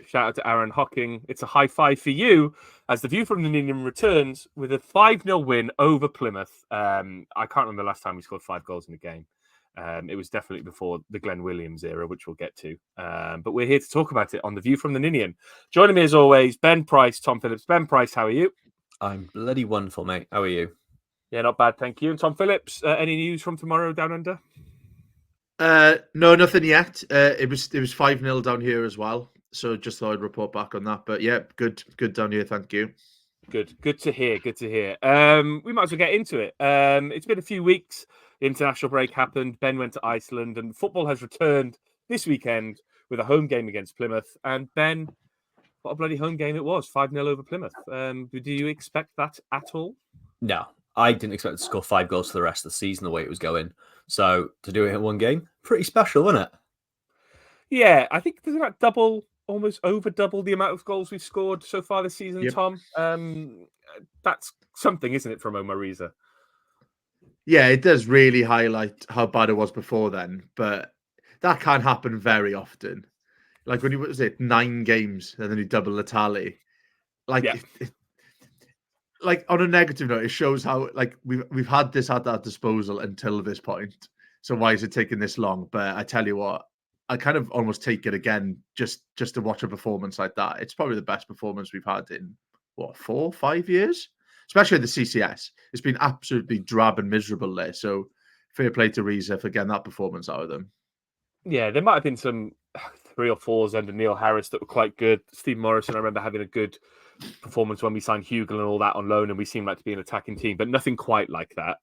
Shout out to Aaron Hocking. It's a high five for you as the view from the Ninian returns with a 5-0 win over Plymouth. I can't remember the last time we scored 5 goals in a game. It was definitely before the Glenn Williams era, which we'll get to. But we're here to talk about it on the view from the Ninian. Joining me as always, Ben Price, Tom Phillips. Ben Price, how are you? I'm bloody wonderful, mate. How are you? Yeah, not bad, thank you. And Tom Phillips, any news from tomorrow down under? No, nothing yet. It was 5-0 down here as well. So just thought I'd report back on that. But yeah, good down here. Thank you. Good to hear. We might as well get into it. It's been a few weeks. The international break happened. Ben went to Iceland, and football has returned this weekend with a home game against Plymouth. And Ben, what a bloody home game it was! 5-0 over Plymouth. Do you expect that at all? No, I didn't expect to score 5 goals for the rest of the season the way it was going. So to do it in one game, pretty special, wasn't it? Yeah, I think there's about almost over double the amount of goals we've scored so far this season, Yep. Tom. That's something, isn't it, from Omar Riza? Yeah, it does really highlight how bad it was before then, but that can't happen very often. Like when you was it 9 games and then you double the tally. Like, Yeah. Like on a negative note, it shows how like we've had this at our disposal until this point. So why is it taking this long? But I tell you what, I kind of almost take it again just to watch a performance like that. It's probably the best performance we've had in 4, 5 years. Especially the CCS. It's been absolutely drab and miserable there. So fair play to Riza for getting that performance out of them. Yeah, there might have been some 3 or 4s under Neil Harris that were quite good. Steve Morrison, I remember having a good performance when we signed Hugel and all that on loan, and we seemed like to be an attacking team, but nothing quite like that.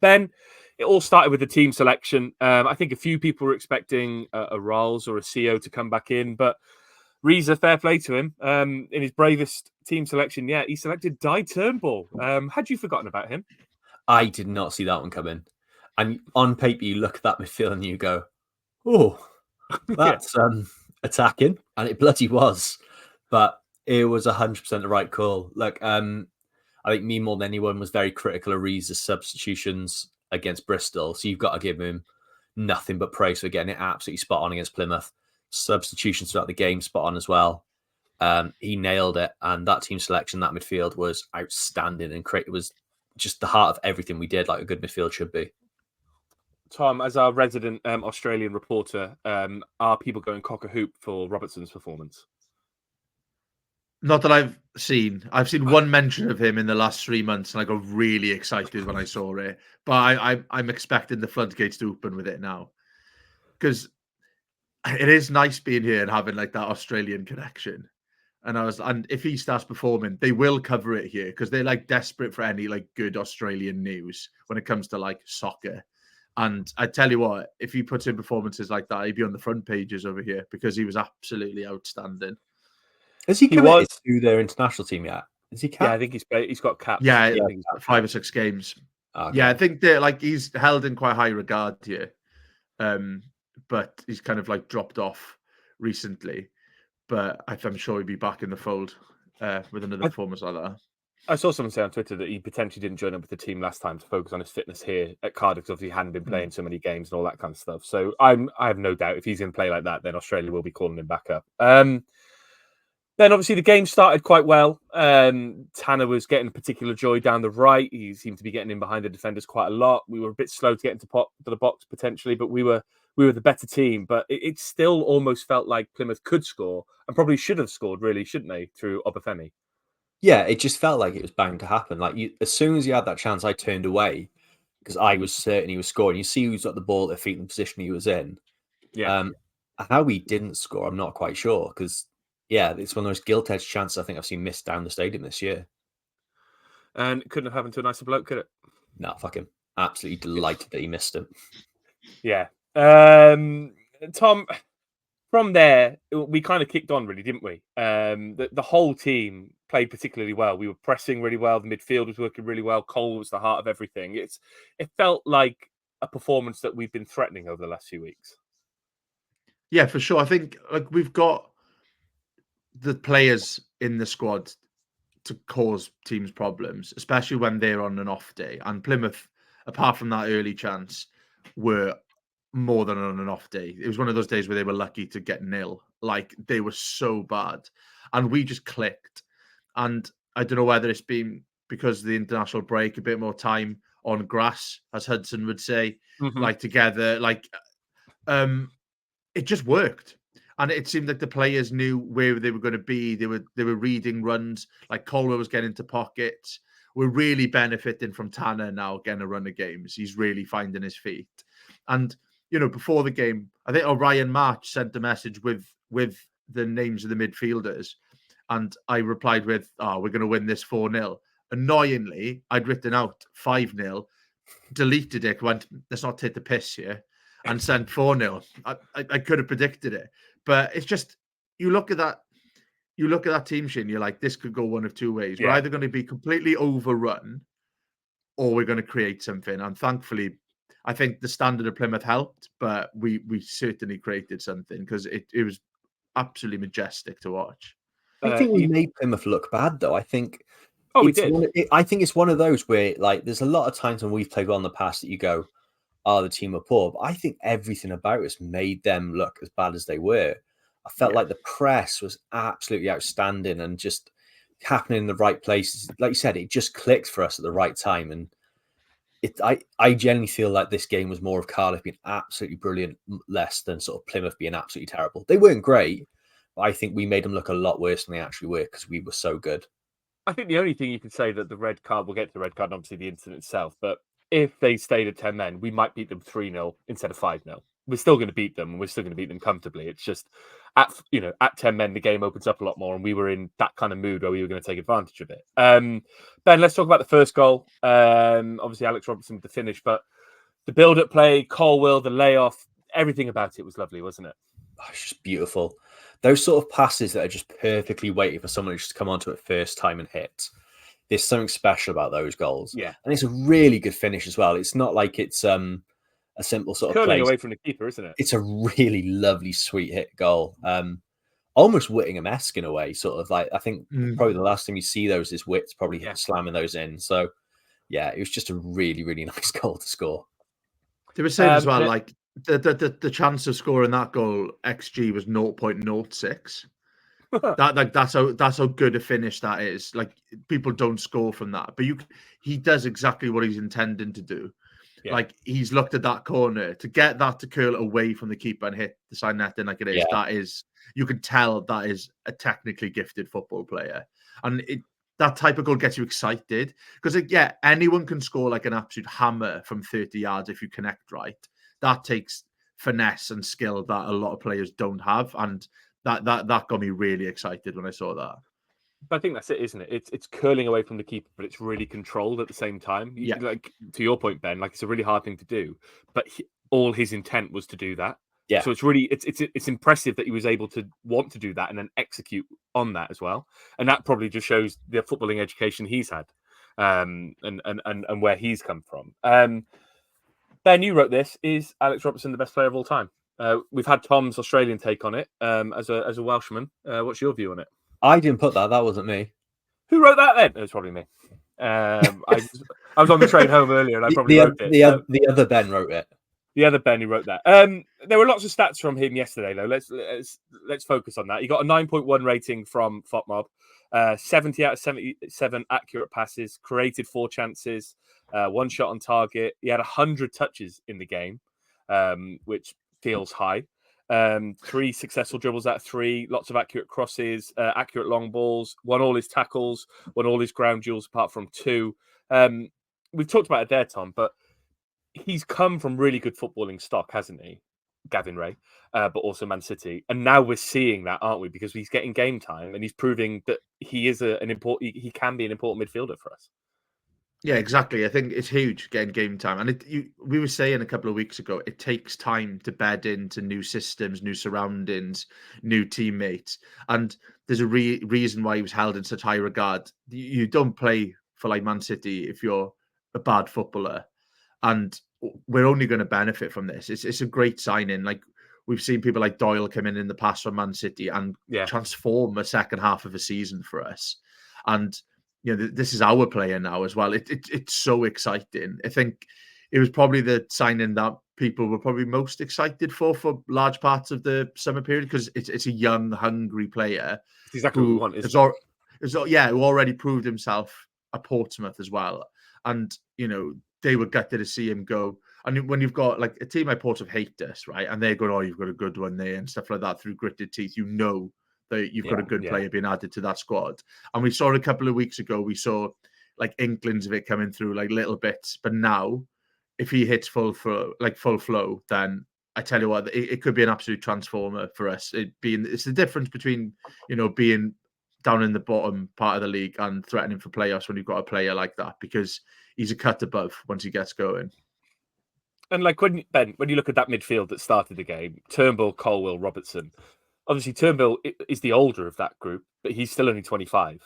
Ben, it all started with the team selection. I think a few people were expecting a Rawls or a CO to come back in, but Riza, fair play to him. In his bravest team selection yet, he selected Di Turnbull. Had you forgotten about him? I did not see that one coming. And on paper, you look at that midfield and you go, oh, that's attacking. And it bloody was. But it was 100% the right call. Like, I think me more than anyone was very critical of Riza's substitutions against Bristol. So you've got to give him nothing but praise for getting it absolutely spot on against Plymouth. Substitutions throughout the game spot on as well. He nailed it, and that team selection, that midfield was outstanding, and it was just the heart of everything we did, like a good midfield should be. Tom, as our resident Australian reporter, are people going cock a hoop for Robertson's performance? Not that I've seen. I've seen one mention of him in the last 3 months, and I got really excited when I saw it. But I'm expecting the floodgates to open with it now, because it is nice being here and having like that Australian connection. And if he starts performing, they will cover it here because they're like desperate for any like good Australian news when it comes to like soccer. And I tell you what, if he puts in performances like that, he'd be on the front pages over here because he was absolutely outstanding. Has he committed to their international team yet? Is he capped? Yeah, I think he's got caps. Yeah, 5 or 6 games. Okay. Yeah, I think they're like he's held in quite high regard here. But he's kind of like dropped off recently. But I'm sure he'd be back in the fold with another performance like that. I saw someone say on Twitter that he potentially didn't join up with the team last time to focus on his fitness here at Cardiff because he hadn't been playing so many games and all that kind of stuff. So I have no doubt if he's in play like that, then Australia will be calling him back up. Then obviously the game started quite well. Tanner was getting particular joy down the right. He seemed to be getting in behind the defenders quite a lot. We were a bit slow to get into the box potentially, but we were the better team. But it still almost felt like Plymouth could score and probably should have scored, really, shouldn't they, through Obafemi? Yeah, it just felt like it was bound to happen. Like as soon as he had that chance, I turned away because I was certain he was scoring. You see who's got the ball at their feet in the position he was in. Yeah. How he didn't score, I'm not quite sure because, yeah, it's one of those gilt-edged chances I think I've seen missed down the stadium this year. And it couldn't have happened to a nicer bloke, could it? No, fuck him. Absolutely delighted that he missed him. Yeah. Tom, from there, we kind of kicked on, really, didn't we? The whole team played particularly well. We were pressing really well. The midfield was working really well. Cole was the heart of everything. It felt like a performance that we've been threatening over the last few weeks. Yeah, for sure. I think like we've got the players in the squad to cause teams problems, especially when they're on an off day. And Plymouth, apart from that early chance, were more than on an off day. It was one of those days where they were lucky to get nil. Like, they were so bad. And we just clicked. And I don't know whether it's been because of the international break, a bit more time on grass, as Hudson would say, like together. It just worked. And it seemed like the players knew where they were going to be. They were reading runs. Like Colwill was getting into pockets. We're really benefiting from Tanner now getting a run of games. He's really finding his feet. And before the game, I think Orion March sent a message with the names of the midfielders, and I replied with, "Oh, we're going to win this 4-0." Annoyingly, I'd written out 5-0, deleted it, went, "Let's not take the piss here," and sent 4-0. I could have predicted it. But it's just, you look at that team sheet and you're like, this could go one of two ways. We're either going to be completely overrun or we're going to create something. And thankfully, I think the standard of Plymouth helped, but we certainly created something because it was absolutely majestic to watch. I think we made Plymouth look bad, though. I think we did. I think it's one of those where, like, there's a lot of times when we've played well in the past that you go, "Oh, the team are poor." But I think everything about us made them look as bad as they were. I felt like the press was absolutely outstanding and just happening in the right places. Like you said, it just clicked for us at the right time. And I genuinely feel like this game was more of Cardiff being absolutely brilliant, less than sort of Plymouth being absolutely terrible. They weren't great, but I think we made them look a lot worse than they actually were because we were so good. I think the only thing you can say that the red card, we'll get to the red card, and obviously the incident itself, but if they stayed at 10 men, we might beat them 3-0 instead of 5-0. We're still going to beat them, and we're still going to beat them comfortably. It's just at 10 men, the game opens up a lot more, and we were in that kind of mood where we were going to take advantage of it. Ben, let's talk about the first goal. Obviously, Alex Robinson with the finish, but the build-up play, Colwill, the layoff, everything about it was lovely, wasn't it? Oh, it's just beautiful. Those sort of passes that are just perfectly waiting for someone to just come onto it first time and hit. There's something special about those goals. Yeah. And it's a really good finish as well. It's not like it's a simple sort of curling play away from the keeper, isn't it? It's a really lovely, sweet hit goal. Almost Whittingham-esque in a way, sort of like, I think probably the last time you see those is Witt's probably slamming those in. So, yeah, it was just a really, really nice goal to score. They were saying as well, like, the chance of scoring that goal, XG was 0.06. That's how good a finish that is. Like, people don't score from that, but he does exactly what he's intending to do. Yeah. Like, he's looked at that corner to get that to curl away from the keeper and hit the side netting like it is. Yeah. That is, you can tell that is a technically gifted football player, and that type of goal gets you excited because anyone can score like an absolute hammer from 30 yards if you connect right. That takes finesse and skill that a lot of players don't have, and that got me really excited when I saw that. But I think that's it, isn't it? It's curling away from the keeper, but it's really controlled at the same time. Like, to your point, Ben, like, it's a really hard thing to do, but all his intent was to do that. Yeah. So it's really it's impressive that he was able to want to do that and then execute on that as well. And that probably just shows the footballing education he's had, and where he's come from. Ben, you wrote this. Is Alex Robertson the best player of all time? We've had Tom's Australian take on it as a Welshman. What's your view on it? I didn't put that. That wasn't me. Who wrote that then? It was probably me. I was on the train home earlier and I probably wrote it. The other Ben wrote it. The other Ben who wrote that. There were lots of stats from him yesterday, though. Let's focus on that. He got a 9.1 rating from FOTMob, 70 out of 77 accurate passes, created 4 chances, 1 shot on target. He had 100 touches in the game, which feels high. 3 successful dribbles out of 3, lots of accurate crosses, accurate long balls, won all his tackles, won all his ground duels apart from 2. We've talked about it there, Tom, but he's come from really good footballing stock, hasn't he? Gavin Ray, but also Man City. And now we're seeing that, aren't we? Because he's getting game time and he's proving that he is he can be an important midfielder for us. Yeah, exactly. I think it's huge getting game time. And we were saying a couple of weeks ago, it takes time to bed into new systems, new surroundings, new teammates. And there's a reason why he was held in such high regard. You don't play for like Man City if you're a bad footballer. And we're only going to benefit from this. It's a great signing. Like, we've seen people like Doyle come in the past from Man City and transform a second half of a season for us. And this is our player now as well. It's so exciting. I think it was probably the signing that people were probably most excited for large parts of the summer period, because it's a young, hungry player. It's exactly what we want, who already proved himself at Portsmouth as well. And, they were gutted to see him go. And when you've got like a team like Portsmouth hate us, right? And they're going, oh, you've got a good one there and stuff like that through gritted teeth, that you've got a good player being added to that squad. And we saw a couple of weeks ago, we saw like inklings of it coming through, like little bits. But now, if he hits full flow, then I tell you what, it could be an absolute transformer for us. It's the difference between, being down in the bottom part of the league and threatening for playoffs when you've got a player like that, because he's a cut above once he gets going. And like when you look at that midfield that started the game, Turnbull, Colwill, Robertson. Obviously, Turnbull is the older of that group, but he's still only 25.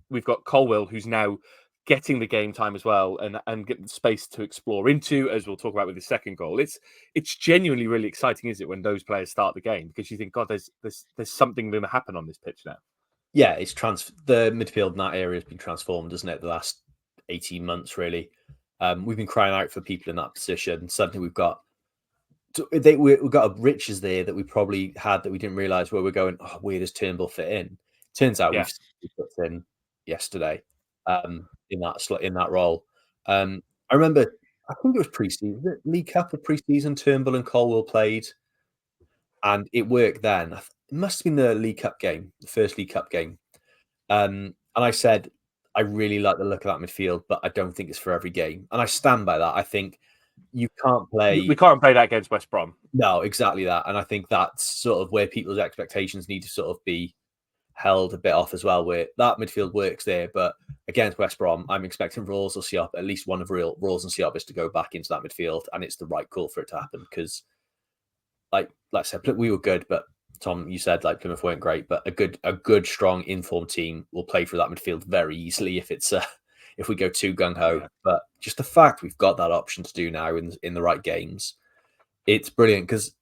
We've got Colwill, who's now getting the game time as well, and getting space to explore into, as we'll talk about with the second goal. It's genuinely really exciting, is it, when those players start the game, because you think, God, there's something going to happen on this pitch now. Yeah, it's the midfield in that area has been transformed, hasn't it? The last 18 months, really. We've been crying out for people in that position. Suddenly we've got a riches there that we probably had that we didn't realise, where we're going, oh, where does Turnbull fit in? Turns out we've put in yesterday in that role. I remember, I think it was pre-season, League Cup or pre-season, Turnbull and Colwill played, and it worked then. It must have been the League Cup game, the first League Cup game. And I said, I really like the look of that midfield, but I don't think it's for every game. And I stand by that. I think you can't play... We can't play that against West Brom. No, exactly that. And I think that's sort of where people's expectations need to sort of be held a bit off as well, where that midfield works there. But against West Brom, I'm expecting Rawls or Siop, at least one of Rawls and Siop, is to go back into that midfield. And it's the right call for it to happen, because like I said, we were good, but Tom, you said like Plymouth weren't great, but a good, strong, informed team will play through that midfield very easily if we go too gung ho. Yeah. But just the fact we've got that option to do now in the right games, it's brilliant, because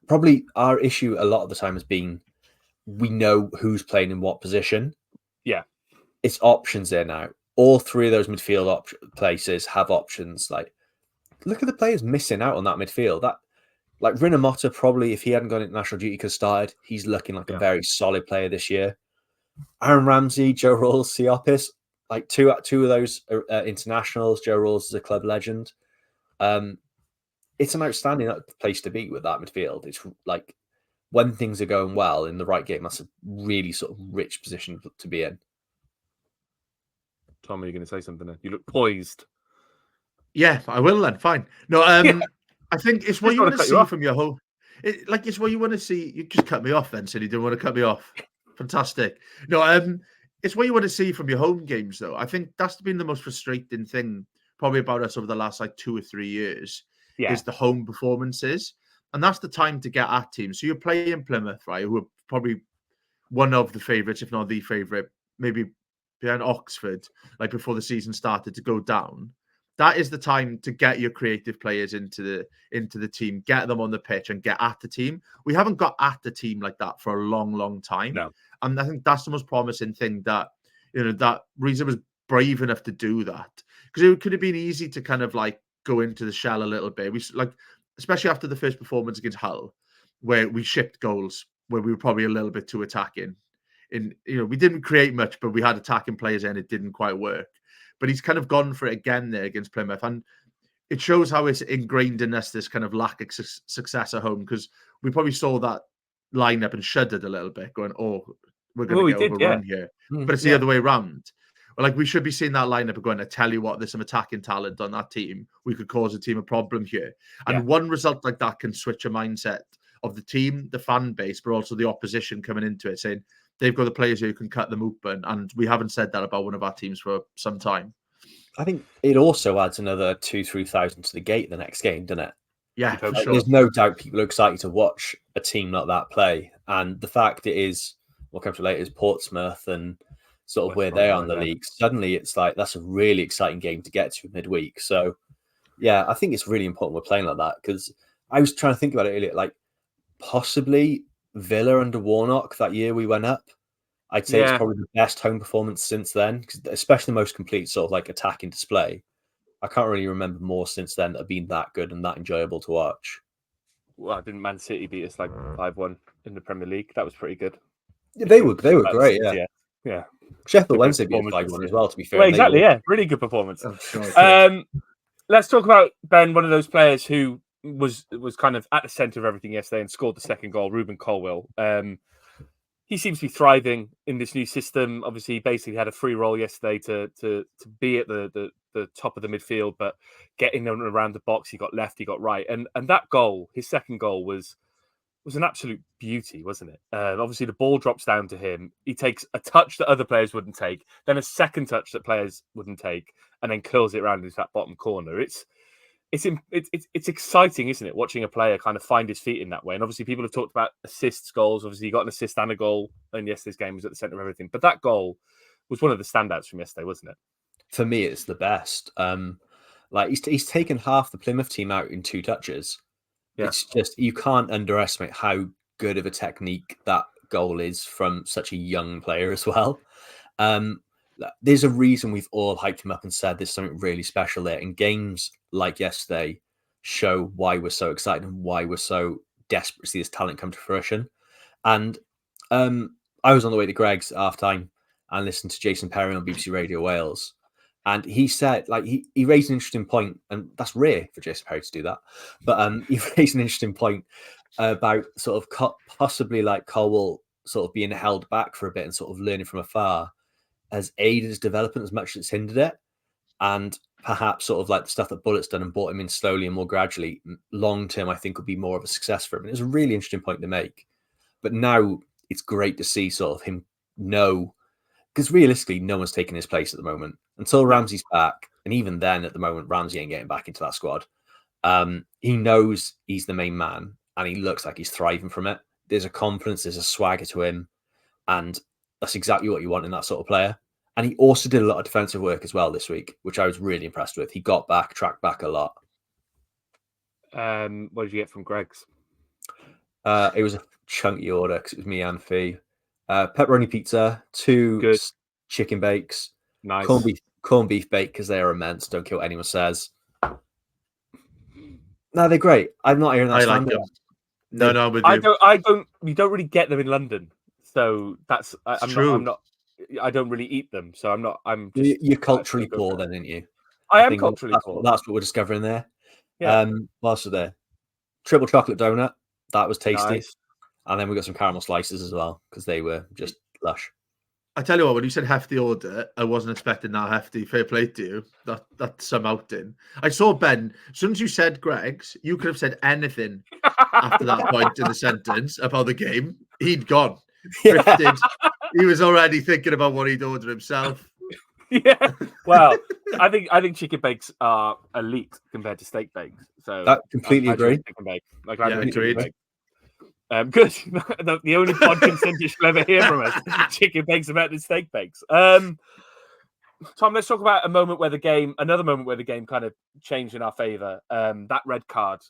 probably our issue a lot of the time has been we know who's playing in what position. Yeah, it's options there now. All three of those midfield places have options. Like, look at the players missing out on that midfield. That. Like Rinamotta, probably, if he hadn't gone into national duty, could have started. He's looking like a very solid player this year. Aaron Ramsey, Joe Rawls, Siopis, like two of those internationals. Joe Rawls is a club legend. It's an outstanding place to be with that midfield. It's like when things are going well in the right game, that's a really sort of rich position to be in. Tom, are you going to say something then? You look poised. Yeah, I will then. Fine. No, I think it's what you want to see from your home. It's what you want to see. You just cut me off then, said you didn't want to cut me off. Fantastic. No, it's what you want to see from your home games, though. I think that's been the most frustrating thing probably about us over the last 2 or 3 years, is the home performances. And that's the time to get at teams. So you're playing Plymouth, right, who are probably one of the favourites, if not the favourite, maybe behind Oxford, like before the season started, to go down. That is the time to get your creative players into the team, get them on the pitch and get at the team. We haven't got at the team like that for a long, long time. No. And I think that's the most promising thing, that, that Riza was brave enough to do that. Because it could have been easy to kind of like go into the shell a little bit. We especially after the first performance against Hull, where we shipped goals, where we were probably a little bit too attacking. We didn't create much, but we had attacking players and it didn't quite work. But he's kind of gone for it again there against Plymouth. And it shows how it's ingrained in us, this kind of lack of success at home, because we probably saw that lineup and shuddered a little bit, going, oh, we're going to get overrun here. But it's the other way around. Like, we should be seeing that lineup and going, I tell you what, there's some attacking talent on that team. We could cause a team a problem here. And one result like that can switch a mindset of the team, the fan base, but also the opposition coming into it, saying, they've got the players who can cut them open, and we haven't said that about one of our teams for some time. I think it also adds another 2,000-3,000 to the gate the next game, doesn't it? Yeah, for sure. There's no doubt people are excited to watch a team like that play, and the fact it is, we'll come to later, is Portsmouth and sort of where they are in the league. Suddenly, it's like that's a really exciting game to get to midweek. So, yeah, I think it's really important we're playing like that, because I was trying to think about it earlier, like possibly Villa under Warnock that year we went up. I'd say it's probably the best home performance since then, especially the most complete sort of like attacking display. I can't really remember more since then that have been that good and that enjoyable to watch. Well, didn't Man City beat us like 5-1 in the Premier League? That was pretty good. Yeah, they were great, yeah. Sheffield Wednesday beat 5-1 as well, to be fair. Well, exactly, yeah. Really good performance. I'm sure Let's talk about, Ben, one of those players who was kind of at the centre of everything yesterday and scored the second goal, Rubin Colwill. He seems to be thriving in this new system. Obviously, he basically had a free roll yesterday to be at the top of the midfield, but getting around the box, he got left, he got right. And that goal, his second goal, was an absolute beauty, wasn't it? Obviously, the ball drops down to him. He takes a touch that other players wouldn't take, then a second touch that players wouldn't take, and then curls it around into that bottom corner. It's exciting, isn't it? Watching a player kind of find his feet in that way. And obviously, people have talked about assists, goals. Obviously, he got an assist and a goal, and yesterday's game was at the centre of everything. But that goal was one of the standouts from yesterday, wasn't it? For me, it's the best. Like he's taken half the Plymouth team out in 2 touches. Yeah. It's just, you can't underestimate how good of a technique that goal is from such a young player as well. There's a reason we've all hyped him up and said there's something really special there. And games like yesterday show why we're so excited and why we're so desperate to see this talent come to fruition. And I was on the way to Greg's halftime and listened to Jason Perry on BBC Radio Wales. And he said, like, he raised an interesting point, and that's rare for Jason Perry to do that. But he raised an interesting point about sort of possibly like Colwill sort of being held back for a bit and sort of learning from afar has aided his development as much as it's hindered it. And perhaps sort of like the stuff that Bullett's done and brought him in slowly and more gradually, long term, I think would be more of a success for him. And it's a really interesting point to make. But now it's great to see sort of him know, because realistically, no one's taking his place at the moment until Ramsey's back. And even then, at the moment, Ramsey ain't getting back into that squad. He knows he's the main man and he looks like he's thriving from it. There's a confidence, there's a swagger to him. And that's exactly what you want in that sort of player. And he also did a lot of defensive work as well this week, which I was really impressed with. He got back, tracked back a lot. What did you get from Greg's? It was a chunky order because it was me and Fee. Pepperoni pizza, 2 Good chicken bakes, nice corned beef bake because they are immense. Don't care what anyone says. No, they're great. I'm not hearing that. I like them. No, I'm with you. You don't really get them in London, so that's I'm true. not. I don't really eat them, so I'm not. You're culturally poor, then, aren't you? I am culturally poor. That's what we're discovering there. Yeah. What else was there? Triple chocolate donut. That was tasty. Nice. And then we got some caramel slices as well because they were just lush. I tell you what, when you said hefty order, I wasn't expecting that hefty. Fair play to you. That's some outing. I saw Ben. As soon as you said Greg's, you could have said anything after that point in the sentence about the game. He'd gone. Drifted. He was already thinking about what he'd order himself. Yeah. Well, I think chicken bakes are elite compared to steak bakes. So I completely agree. Chicken bake. Agreed. Good. The only pod consensus you'll ever hear from us. Chicken bakes are better than steak bakes. Tom, let's talk about another moment where the game kind of changed in our favour. That red card.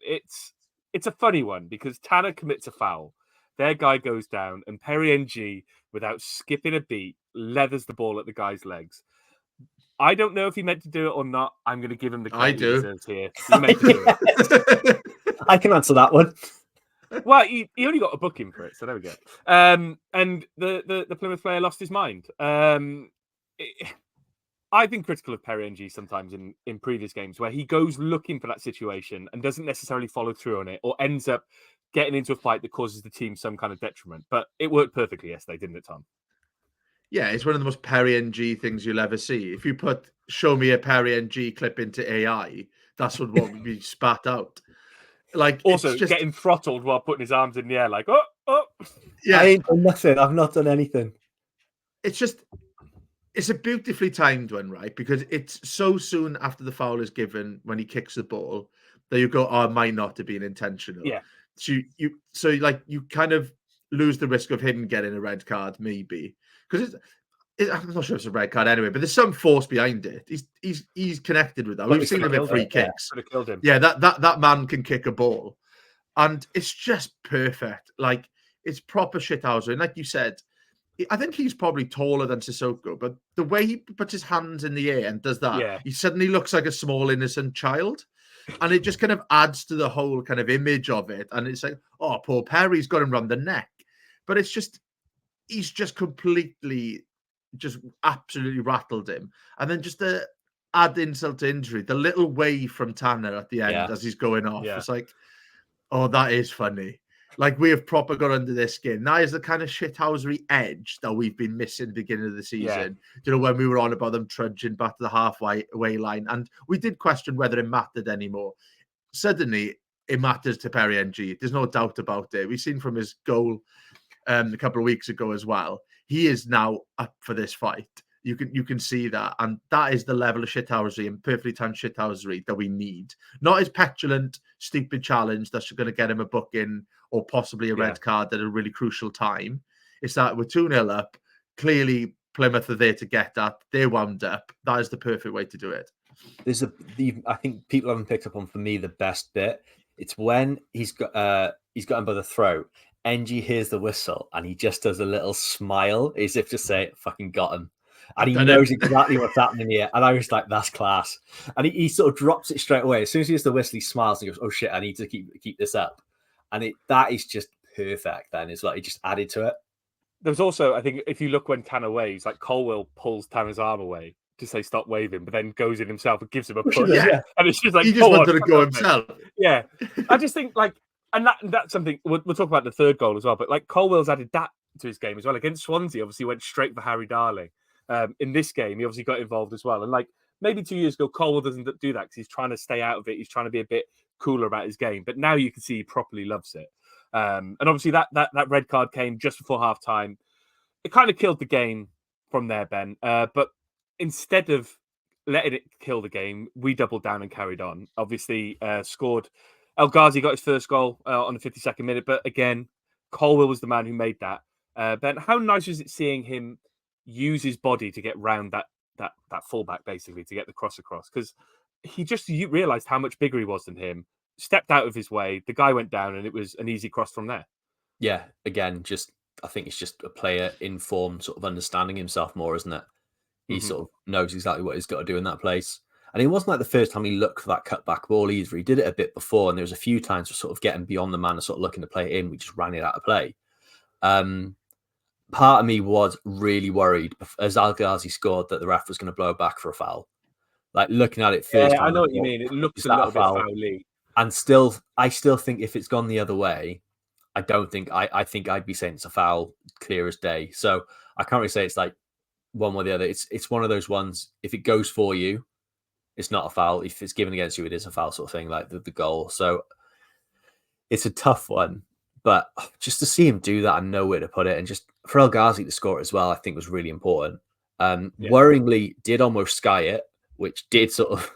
It's a funny one because Tanner commits a foul. Their guy goes down, and Perry NG, without skipping a beat, leathers the ball at the guy's legs. I don't know if he meant to do it or not. I'm going to give him the credit he deserves here. He meant to do it. I can answer that one. Well, he only got a booking for it, so there we go. And the Plymouth player lost his mind. I've been critical of Perry NG sometimes in previous games where he goes looking for that situation and doesn't necessarily follow through on it or ends up getting into a fight that causes the team some kind of detriment. But it worked perfectly yesterday, didn't it, Tom? Yeah, it's one of the most Perry NG things you'll ever see. If you show me a Perry NG clip into AI, that's what would be spat out. Like, also just getting throttled while putting his arms in the air, like, oh. Yeah, I ain't done nothing. I've not done anything. It's a beautifully timed one, right? Because it's so soon after the foul is given when he kicks the ball that you go, oh, it might not have been intentional. Yeah. So you kind of lose the risk of him getting a red card, maybe. Because I'm not sure if it's a red card anyway, but there's some force behind it. He's connected with that. We've seen him in free kicks. Could have killed him. Yeah, that man can kick a ball. And it's just perfect. Like, it's proper shithousery. And like you said, I think he's probably taller than Sissoko, but the way he puts his hands in the air and does that, Yeah. he suddenly looks like a small, innocent child. And it just kind of adds to the whole kind of image of it. And it's like, oh, poor Perry's got him round the neck. But it's just, he's just completely, just absolutely rattled him. And then just to add insult to injury, the little wave from Tanner at the end as he's going off. Yeah. It's like, oh, that is funny. Like, we have proper got under their skin. That is the kind of shithousery edge that we've been missing at the beginning of the season. You know, when we were on about them trudging back to the halfway line. And we did question whether it mattered anymore. Suddenly, it matters to Perry NG. There's no doubt about it. We've seen from his goal a couple of weeks ago as well. He is now up for this fight. You can see that. And that is the level of shithousery and perfectly timed shithousery that we need. Not his petulant, stupid challenge that's going to get him a booking or possibly a red card at a really crucial time. It's that we're 2-0 up. Clearly, Plymouth are there to get that. They're wound up. That is the perfect way to do it. I think people haven't picked up on, for me, the best bit. It's when he's got him by the throat. NG hears the whistle and he just does a little smile as if to say, fucking got him. And he knows exactly what's happening here. And I was like, that's class. And he sort of drops it straight away. As soon as he hears the whistle, he smiles and goes, oh shit, I need to keep this up. And that is just perfect then. It's like he just added to it. There was also, I think, if you look when Tanner waves, like Colwill pulls Tanner's arm away to say stop waving, but then goes in himself and gives him a push. Yeah. And it's just like, he just wanted to go himself. Yeah. I just think, like, and that's something, we'll talk about the third goal as well, but like Colwill's added that to his game as well. Against Swansea, obviously went straight for Harry Darling. In this game, he obviously got involved as well. And like maybe 2 years ago, Colwill doesn't do that because he's trying to stay out of it. He's trying to be a bit cooler about his game. But now you can see he properly loves it. And obviously that red card came just before half time. It kind of killed the game from there, Ben. But instead of letting it kill the game, we doubled down and carried on. Obviously, scored. El Ghazi got his first goal on the 52nd minute. But again, Colwill was the man who made that. Ben, how nice was it seeing him use his body to get round that fullback, basically, to get the cross across? Because you realised how much bigger he was than him, stepped out of his way, the guy went down, and it was an easy cross from there. Yeah, again, I think it's just a player in form, sort of understanding himself more, isn't it? He sort of knows exactly what he's got to do in that place. And it wasn't like the first time he looked for that cutback ball either. He did it a bit before, and there was a few times for sort of getting beyond the man and sort of looking to play it in. We just ran it out of play. Part of me was really worried as Al Ghazi scored that the ref was going to blow back for a foul. Like looking at it first. Yeah, I know what you mean. It looks a little bit foul-y. And I still think if it's gone the other way, I think I'd be saying it's a foul, clear as day. So I can't really say it's like one or the other. It's one of those ones. If it goes for you, it's not a foul. If it's given against you, it is a foul sort of thing, like the goal. So it's a tough one. But just to see him do that and know where to put it, and just for El Ghazi to score it as well, I think was really important. Worryingly, did almost sky it, which did sort of.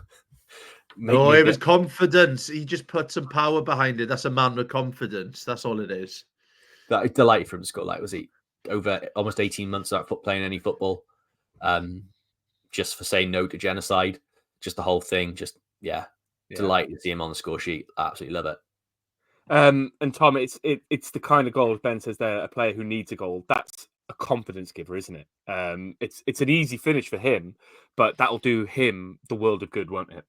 It was confidence. He just put some power behind it. That's a man with confidence. That's all it is. That delighted for him to score. Like, was he over almost 18 months without playing any football? Just for saying no to genocide, just the whole thing. Delighted to see him on the score sheet. Absolutely love it. And Tom, it's the kind of goal, as Ben says there, a player who needs a goal. That's a confidence giver, isn't it? It's an easy finish for him, but that'll do him the world of good, won't it?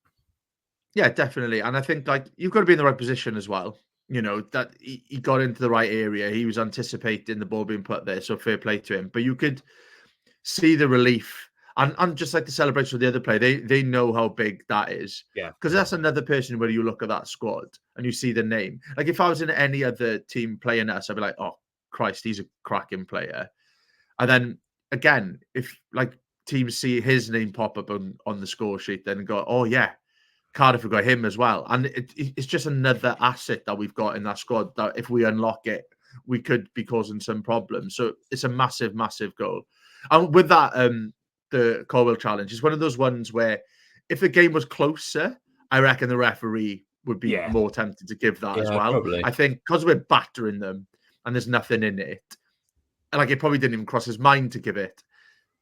Yeah, definitely. And I think like you've got to be in the right position as well. You know, that he got into the right area. He was anticipating the ball being put there, so fair play to him. But you could see the relief. And just like the celebration of the other player, they know how big that is. Yeah. Because that's another person where you look at that squad and you see the name. Like if I was in any other team playing us, I'd be like, oh, Christ, he's a cracking player. And then again, if like teams see his name pop up on the score sheet, then go, oh yeah, Cardiff have got him as well. And it's just another asset that we've got in that squad that if we unlock it, we could be causing some problems. So it's a massive, massive goal. And with that, the Colwill challenge is one of those ones where if the game was closer, I reckon the referee would be more tempted to give that as well. Probably. I think because we're battering them and there's nothing in it, and like it probably didn't even cross his mind to give it.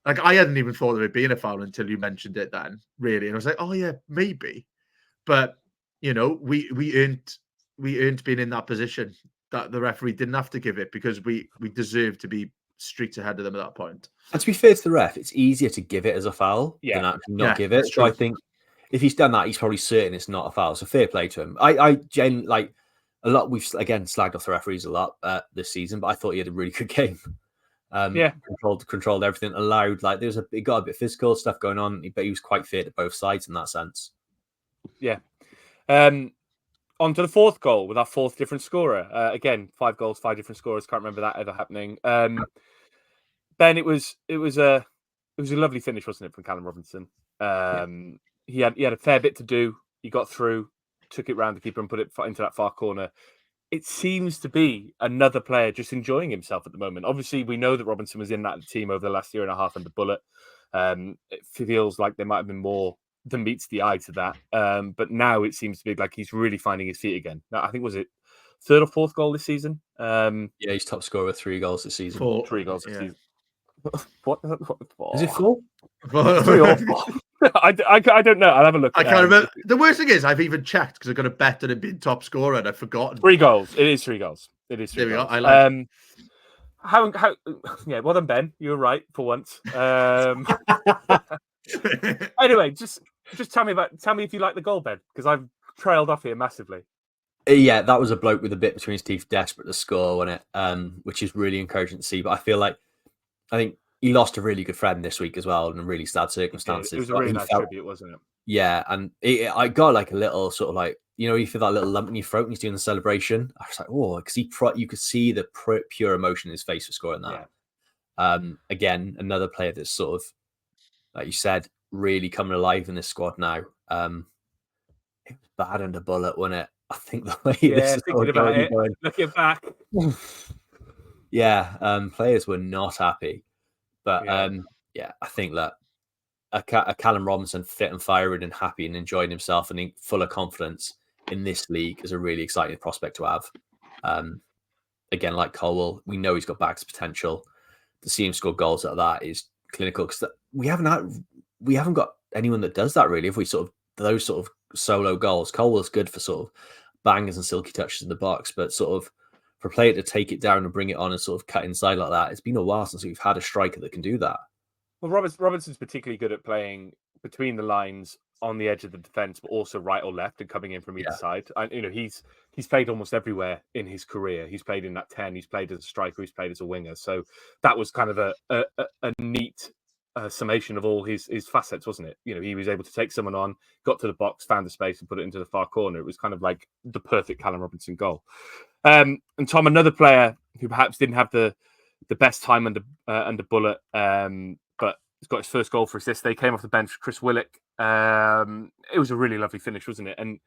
Like I hadn't even thought of it being a foul until you mentioned it then, really. And I was like, oh yeah, maybe. But you know, we earned being in that position that the referee didn't have to give it because we deserve to be streets ahead of them at that point. And to be fair to the ref, it's easier to give it as a foul than Yeah. actually not give it. That's So I true. think if he's done that, he's probably certain it's not a foul. So fair play to him. I like a lot. We've again slagged off the referees a lot this season, but I thought he had a really good game. Controlled everything. Allowed it got a bit physical stuff going on, but he was quite fit at both sides in that sense. Yeah. On to the fourth goal with our fourth different scorer. Again, 5 goals, 5 different scorers. Can't remember that ever happening. Ben, it was a lovely finish, wasn't it, from Callum Robinson? He had a fair bit to do. He got through, took it round the keeper and put it into that far corner. It seems to be another player just enjoying himself at the moment. Obviously, we know that Robinson was in that team over the last year and a half under Bullet. It feels like there might have been more than meets the eye to that. But now it seems to be like he's really finding his feet again. Now, I think, was it 3rd or 4th goal this season? He's top scorer with 3 goals this season. 3 goals this season. What? Is it 4? 3 or 4? I don't know. I'll have a look. I can't remember. The worst thing is I've even checked because I've got a bet on him being top scorer and I've forgotten. 3 goals. It is 3 goals. It is 3 there goals. We go. I like how yeah, well done, Ben. You were right for once. Anyway, just tell me if you like the goal, Ben, because I've trailed off here massively. Yeah, that was a bloke with a bit between his teeth, desperate to score, wasn't it? Which is really encouraging to see. But I think he lost a really good friend this week as well in really sad circumstances. It was a really nice tribute, wasn't it? Yeah, and I got like a little sort of like, you feel that little lump in your throat when he's doing the celebration. I was like, oh, because you could see the pure emotion in his face for scoring that. Yeah. Again, another player that's sort of, like you said, really coming alive in this squad now. It was bad under Bullet, wasn't it? I think the way this is thinking about it, looking back. Players were not happy. But I think that a Callum Robinson fit and firing and happy and enjoying himself and full of confidence in this league is a really exciting prospect to have. Again, like Colwill, we know he's got bags potential. To see him score goals like that is clinical because we haven't got anyone that does that really. If we those sort of solo goals, Colwill's good for sort of bangers and silky touches in the box, but sort of for a player to take it down and bring it on and sort of cut inside like that, it's been a while since we've had a striker that can do that. Well, Robinson's particularly good at playing between the lines on the edge of the defence, but also right or left and coming in from either side. And he's played almost everywhere in his career. He's played in that 10. He's played as a striker. He's played as a winger. So that was kind of a neat summation of all his facets, wasn't it? He was able to take someone on, got to the box, found the space, and put it into the far corner. It was kind of like the perfect Callum Robinson goal. And Tom, another player who perhaps didn't have the best time under Bullet, but he's got his first goal for assist. They came off the bench, Chris Willock. It was a really lovely finish, wasn't it? And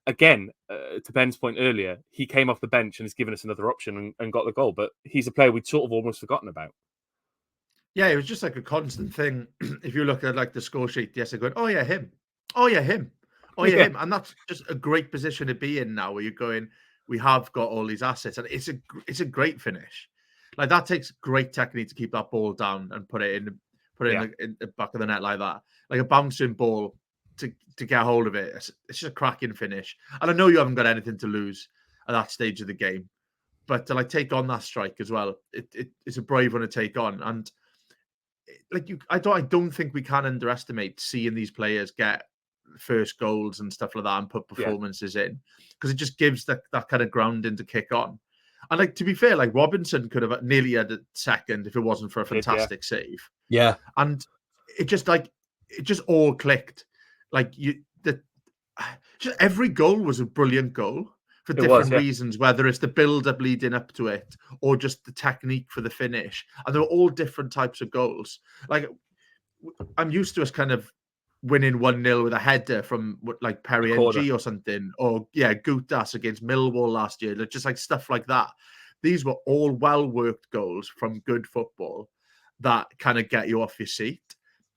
again, to Ben's point earlier, he came off the bench and has given us another option and got the goal. But he's a player we'd sort of almost forgotten about. Yeah, it was just like a constant thing. If you look at like the score sheet, yes, they're going, oh yeah, him. Oh yeah, him. Oh yeah, him. And that's just a great position to be in now where you're going, we have got all these assets. And it's a great finish. Like that takes great technique to keep that ball down and put it in the back of the net like that. Like a bouncing ball to get hold of it. It's just a cracking finish. And I know you haven't got anything to lose at that stage of the game. But to take on that strike as well, it's a brave one to take on. And I don't think we can underestimate seeing these players get first goals and stuff like that and put performances in, because it just gives that kind of grounding to kick on. And to be fair, Robinson could have nearly had a second if it wasn't for a fantastic save. Yeah, and it just all clicked. Just every goal was a brilliant goal for different reasons, whether it's the build-up leading up to it or just the technique for the finish. And they were all different types of goals. I'm used to us kind of winning 1-0 with a header from Perry NG or something, or Gutas against Millwall last year, just stuff like that. These were all well-worked goals from good football that kind of get you off your seat.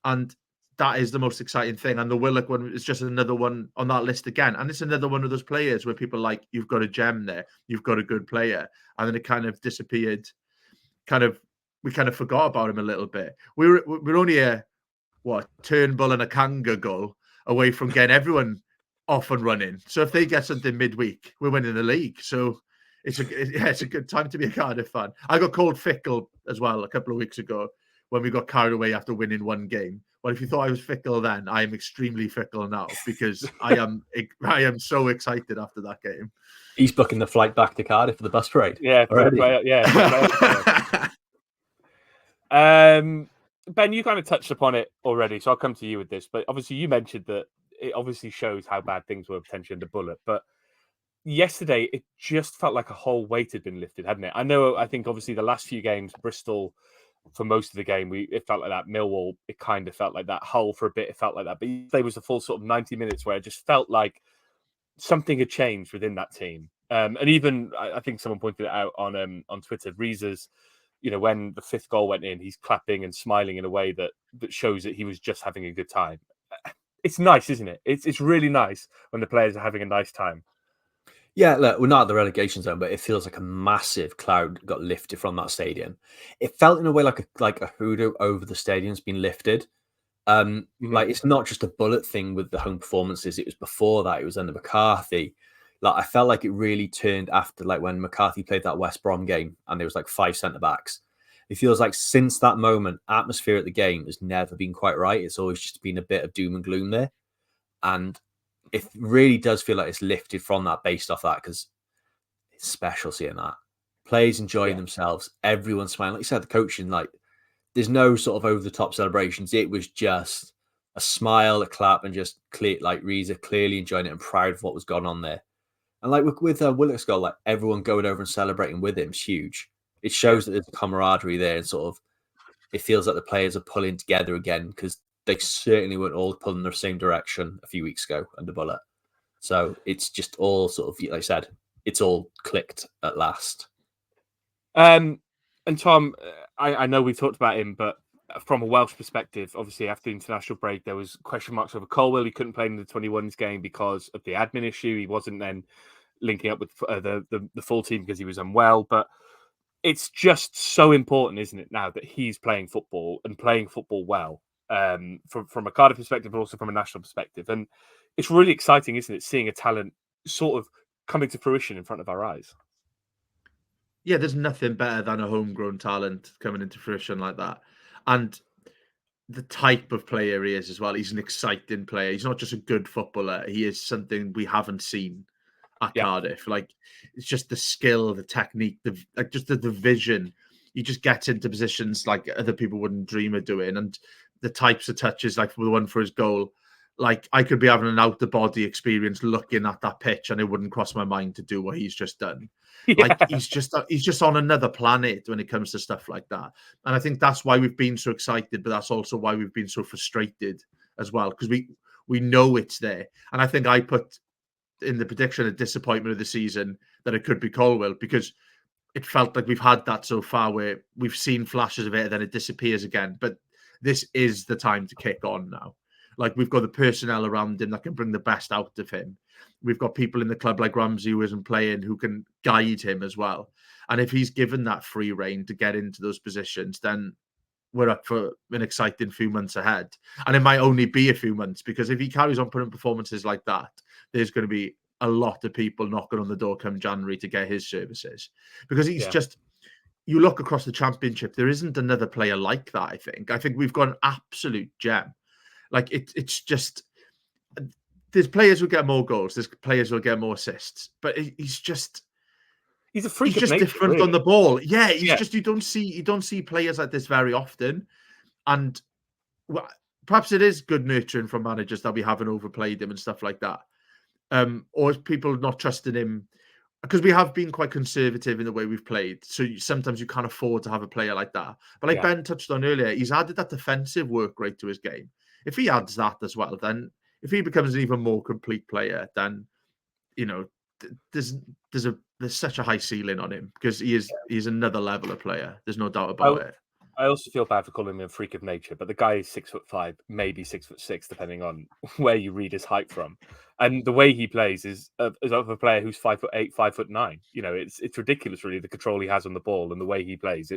And that is the most exciting thing. And the Willock one is just another one on that list again. And it's another one of those players where people are you've got a gem there. You've got a good player. And then it kind of disappeared. We kind of forgot about him a little bit. We're only a Turnbull and a Kanga goal away from getting everyone off and running. So if they get something midweek, we're winning the league. So it's a good time to be a Cardiff fan. I got called fickle as well a couple of weeks ago when we got carried away after winning one game. Well, if you thought I was fickle then, I am extremely fickle now because I am so excited after that game. He's booking the flight back to Cardiff for the bus parade. Yeah, already. Ben, you kind of touched upon it already, so I'll come to you with this. But obviously, you mentioned that it obviously shows how bad things were potentially under Bullet. But yesterday, it just felt like a whole weight had been lifted, hadn't it? I think obviously the last few games, Bristol, for most of the game, it felt like that. Millwall, it kind of felt like that. Hull, for a bit, it felt like that. But there was a full sort of 90 minutes where it just felt like something had changed within that team. And even, I think someone pointed it out on Twitter, Riza's, when the fifth goal went in, he's clapping and smiling in a way that shows that he was just having a good time. It's nice, isn't it? It's really nice when the players are having a nice time. Yeah, look, we're not at the relegation zone, but it feels like a massive cloud got lifted from that stadium. It felt in a way like a hoodoo over the stadium's been lifted. Like it's not just a Bullet thing with the home performances. It was before that. It was under McCarthy. Like I felt like it really turned after like when McCarthy played that West Brom game and there was like 5 centre backs. It feels like since that moment, atmosphere at the game has never been quite right. It's always just been a bit of doom and gloom there, and it really does feel like it's lifted from that based off that because it's special seeing that players enjoying themselves, everyone smiling. Like you said, the coaching, like there's no sort of over the top celebrations. It was just a smile, a clap, and just clear, like Riza clearly enjoying it and proud of what was going on there. And like with Willock's goal, like everyone going over and celebrating with him is huge. It shows that there's a camaraderie there, and sort of it feels like the players are pulling together again because they certainly weren't all pulling the same direction a few weeks ago under Bullet. So it's just all sort of, like I said, it's all clicked at last. And Tom, I know we've talked about him, but from a Welsh perspective, obviously after the international break, there was question marks over Colwill. He couldn't play in the 21s game because of the admin issue. He wasn't then linking up with the full team because he was unwell. But it's just so important, isn't it, now that he's playing football and playing football well, from a Cardiff perspective, but also from a national perspective. And it's really exciting, isn't it, seeing a talent sort of coming to fruition in front of our eyes. Yeah, there's nothing better than a homegrown talent coming into fruition like that. And the type of player he is as well. He's an exciting player. He's not just a good footballer. He is something we haven't seen at Cardiff. Like, it's just the skill, the technique, the vision. He just gets into positions like other people wouldn't dream of doing. And the types of touches, like the one for his goal, like I could be having an out-the-body experience looking at that pitch and it wouldn't cross my mind to do what he's just done. Like he's just on another planet when it comes to stuff like that. And I think that's why we've been so excited, but that's also why we've been so frustrated as well, because we know it's there. And I think I put in the prediction a disappointment of the season that it could be Colwill, because it felt like we've had that so far where we've seen flashes of it and then it disappears again. But this is the time to kick on now. Like, we've got the personnel around him that can bring the best out of him. We've got people in the club like Ramsey who isn't playing who can guide him as well. And if he's given that free rein to get into those positions, then we're up for an exciting few months ahead. And it might only be a few months, because if he carries on putting performances like that, there's going to be a lot of people knocking on the door come January to get his services. Because he's just, you look across the Championship, there isn't another player like that, I think. I think we've got an absolute gem. Like, it's just, there's players who get more goals, there's players who get more assists, but he's a freak. He's just nature, different really. on the ball. Yeah, just, you don't see players like this very often. And perhaps it is good nurturing from managers that we haven't overplayed him and stuff like that. Or is people not trusting him? Because we have been quite conservative in the way we've played. So sometimes you can't afford to have a player like that. But like Ben touched on earlier, he's added that defensive work rate to his game. If he adds that as well, then if he becomes an even more complete player, then, you know, there's such a high ceiling on him, because he's another level of player. There's no doubt about it. I also feel bad for calling him a freak of nature, but the guy is 6'5", maybe 6'6", depending on where you read his height from. And the way he plays is of a player who's 5'8", 5'9". You know, it's ridiculous, really, the control he has on the ball and the way he plays.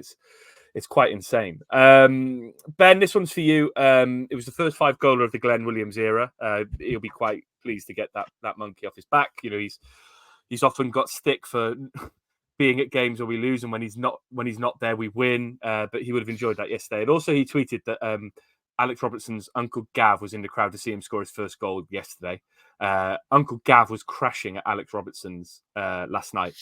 It's quite insane. Ben, this one's for you. It was the first 5-goaler of the Glenn Williams era. He'll be quite pleased to get that monkey off his back. You know, he's often got stick for being at games where we lose, and when he's not there, we win. But he would have enjoyed that yesterday. And also, he tweeted that Alex Robertson's Uncle Gav was in the crowd to see him score his first goal yesterday. Uncle Gav was crashing at Alex Robertson's last night.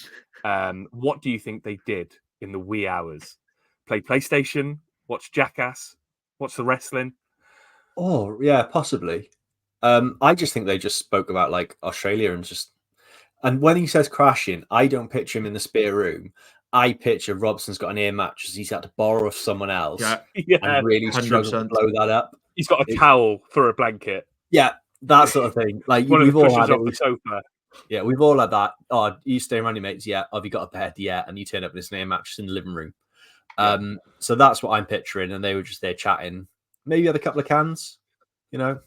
What do you think they did in the wee hours? Play PlayStation, watch Jackass, watch the wrestling? Oh, yeah, possibly. I just think they just spoke about like Australia and when he says crashing, I don't picture him in the spare room. I picture Robson's got an ear mattress he's had to borrow off someone else and really struggle to blow that up. He's got a towel for a blanket. Yeah, that sort of thing. Like One of we've the all cushions had off the sofa. Yeah, we've all had that. Oh, you stay around your mates? Yeah. Have you got a bed? Yeah. And you turn up with this air mattress in the living room. So that's what I'm picturing. And they were just there chatting. Maybe had a couple of cans, you know.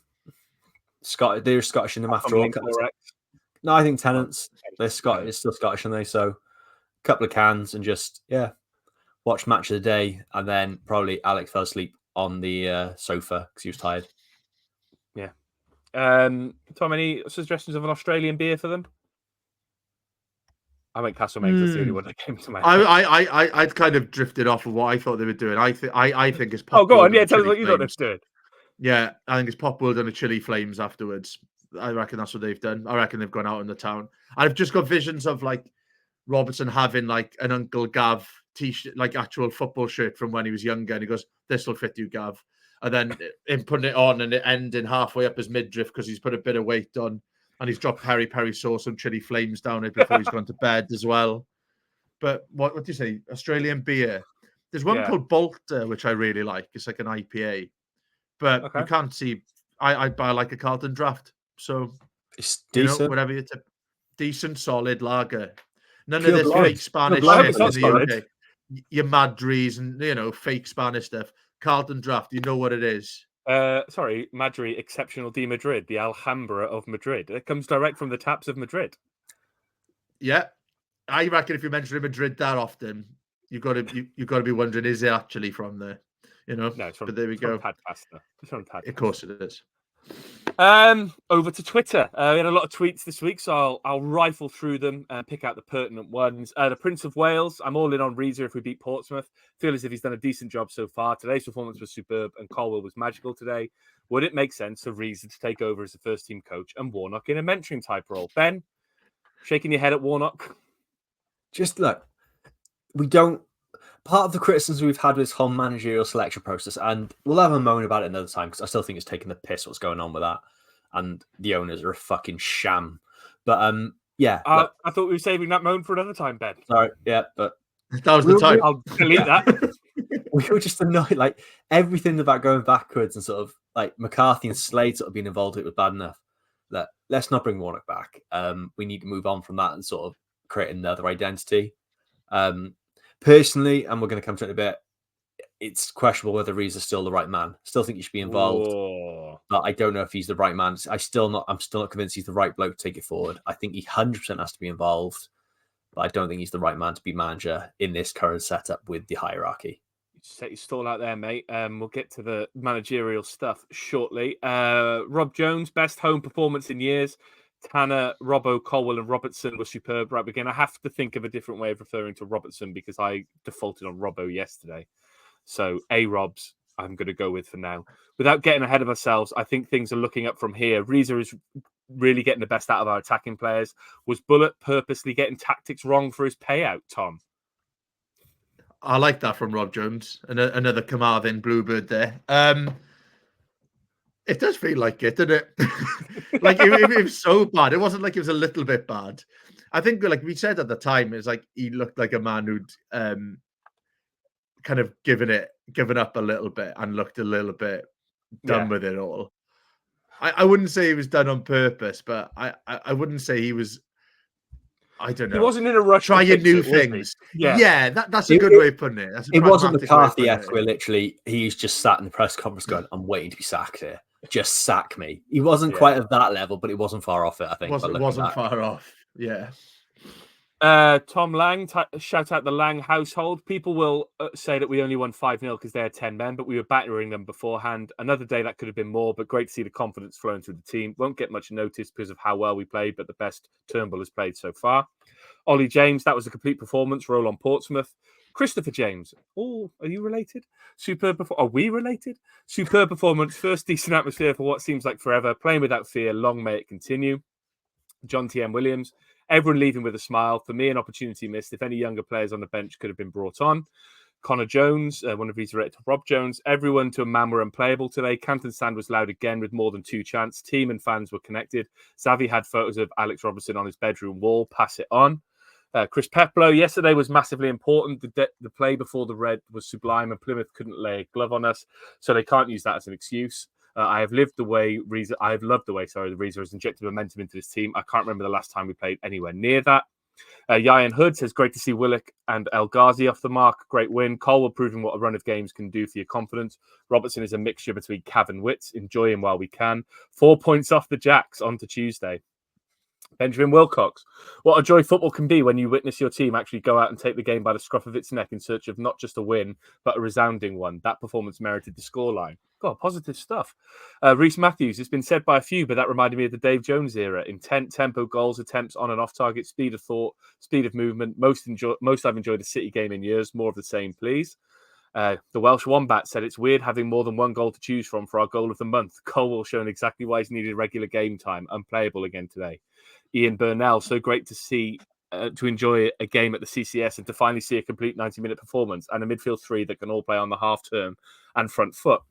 They're Scottish in them after all. No, I think Tennant's. They're Scottish. It's still Scottish, aren't they? So a couple of cans and just, watch match of the day. And then probably Alex fell asleep on the sofa because he was tired. Yeah. Tom, any suggestions of an Australian beer for them? I went Castlemaine's. That's the only one that came to my head. I'd kind of drifted off of what I thought they were doing. I think it's Pop. Oh, go on. Yeah, tell us what you thought they were doing. Yeah, I think it's Pop World and a Chili Flames afterwards. I reckon that's what they've done. I reckon they've gone out in the town. I've just got visions of like Robertson having like an Uncle Gav t-shirt, like actual football shirt from when he was younger, and he goes, "This will fit you, Gav." And then him putting it on and it ending halfway up his midriff because he's put a bit of weight on, and he's dropped peri sauce and Chili Flames down it before he's gone to bed as well. But what do you say? Australian beer. There's one called Bolter, which I really like. It's like an IPA. But you can't see. I buy like a Carlton Draft, so it's decent. Whatever you tip, decent, solid lager. None Pure of this blood. fake Spanish shit in the UK. Your Madries and fake Spanish stuff. Carlton Draft, you know what it is. Sorry, Madrid Exceptional de Madrid, the Alhambra of Madrid. It comes direct from the taps of Madrid. Yeah, I reckon if you mention Madrid that often, you got to be wondering, is it actually from there? No, it's from, but there we go. It's from of course it is. Over to Twitter. We had a lot of tweets this week, so I'll rifle through them and pick out the pertinent ones. The Prince of Wales. I'm all in on Riza if we beat Portsmouth. Feel as if he's done a decent job so far. Today's performance was superb, and Colwill was magical today. Would it make sense for Riza to take over as the first team coach and Warnock in a mentoring type role? Ben, shaking your head at Warnock. Just look, we don't. Part of the criticism we've had with this whole managerial selection process, and we'll have a moan about it another time because I still think it's taking the piss what's going on with that, and the owners are a fucking sham. But I thought we were saving that moan for another time, Ben. Sorry, yeah, but that was the time. I'll delete that. We were just annoyed, like everything about going backwards and sort of like McCarthy and Slade sort of being involved in it was bad enough. Let's not bring Warnock back. We need to move on from that and sort of create another identity. Personally, and we're going to come to it in a bit, it's questionable whether Riza's still the right man. Still think he should be involved, but I don't know if he's the right man. I'm still not convinced he's the right bloke to take it forward. I think he 100% has to be involved, but I don't think he's the right man to be manager in this current setup with the hierarchy. Set your stall out there, mate. We'll get to the managerial stuff shortly. Rob Jones, best home performance in years. Tanner, Robbo, Colwill, and Robertson were superb. Right, again, I have to think of a different way of referring to Robertson because I defaulted on Robbo yesterday. So, Robs, I'm going to go with for now. Without getting ahead of ourselves, I think things are looking up from here. Riza is really getting the best out of our attacking players. Was Bullet purposely getting tactics wrong for his payout, Tom? I like that from Rob Jones. Another Carmarthen Bluebird there. It does feel like it, doesn't it? Like it was so bad. It wasn't like it was a little bit bad. I think, like we said at the time, it's like he looked like a man who'd kind of given up a little bit and looked a little bit done with it all. I wouldn't say he was done on purpose, but I wouldn't say he was. I don't know. He wasn't in a rush. Trying new things. Yeah, that's a good way of putting it. It wasn't McCarthy-esque where literally he's just sat in the press conference going, "I'm waiting to be sacked here. Just sack me." He wasn't quite at that level, but it wasn't far off it, I think. It wasn't far off. Yeah. Tom Lang, shout out the Lang household. People will say that we only won 5-0 because they had 10 men, but we were battering them beforehand. Another day that could have been more, but great to see the confidence flowing through the team. Won't get much notice because of how well we played, but the best Turnbull has played so far. Ollie James, that was a complete performance. Roll on Portsmouth. Christopher James. Oh, are you related? Are we related? Superb performance. First decent atmosphere for what seems like forever. Playing without fear. Long may it continue. John T.M. Williams. Everyone leaving with a smile. For me, an opportunity missed. If any younger players on the bench could have been brought on. Connor Jones, one of these related to Rob Jones. Everyone to a man were unplayable today. Canton Stand was loud again with more than 2 chants. Team and fans were connected. Xavi had photos of Alex Robertson on his bedroom wall. Pass it on. Chris Peplow, yesterday was massively important. The play before the red was sublime and Plymouth couldn't lay a glove on us, so they can't use that as an excuse. I have loved the way the Riza has injected momentum into this team. I can't remember the last time we played anywhere near that. Yayan Hood says, great to see Willock and El Ghazi off the mark. Great win. Colwill proving what a run of games can do for your confidence. Robertson is a mixture between Cav and Wits. Enjoy him while we can. 4 points off the Jacks on to Tuesday. Benjamin Wilcox. What a joy football can be when you witness your team actually go out and take the game by the scruff of its neck in search of not just a win, but a resounding one. That performance merited the scoreline. God, positive stuff. Reece Matthews, it's been said by a few, but that reminded me of the Dave Jones era. Intent, tempo, goals, attempts on and off target, speed of thought, speed of movement. Most I've enjoyed a City game in years. More of the same, please. The Welsh Wombat said it's weird having more than one goal to choose from for our goal of the month. Colwill showing exactly why he's needed regular game time. Unplayable again today. Ian Burnell, so great to see, to enjoy a game at the CCS and to finally see a complete 90-minute performance and a midfield 3 that can all play on the half turn and front foot.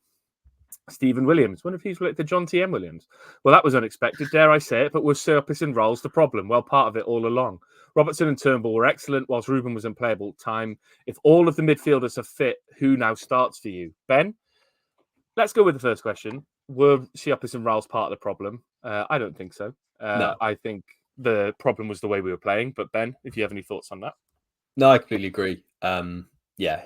Stephen Williams, wonder if he's related to John T.M. Williams. Well, that was unexpected, dare I say it, but was Serpis and Rolls the problem? Well, part of it all along. Robertson and Turnbull were excellent, whilst Rubin was unplayable at time. If all of the midfielders are fit, who now starts for you? Ben, let's go with the first question. Were Serpis and Rolls part of the problem? I don't think so. No. I think the problem was the way we were playing. But Ben, if you have any thoughts on that. No, I completely agree. Yeah,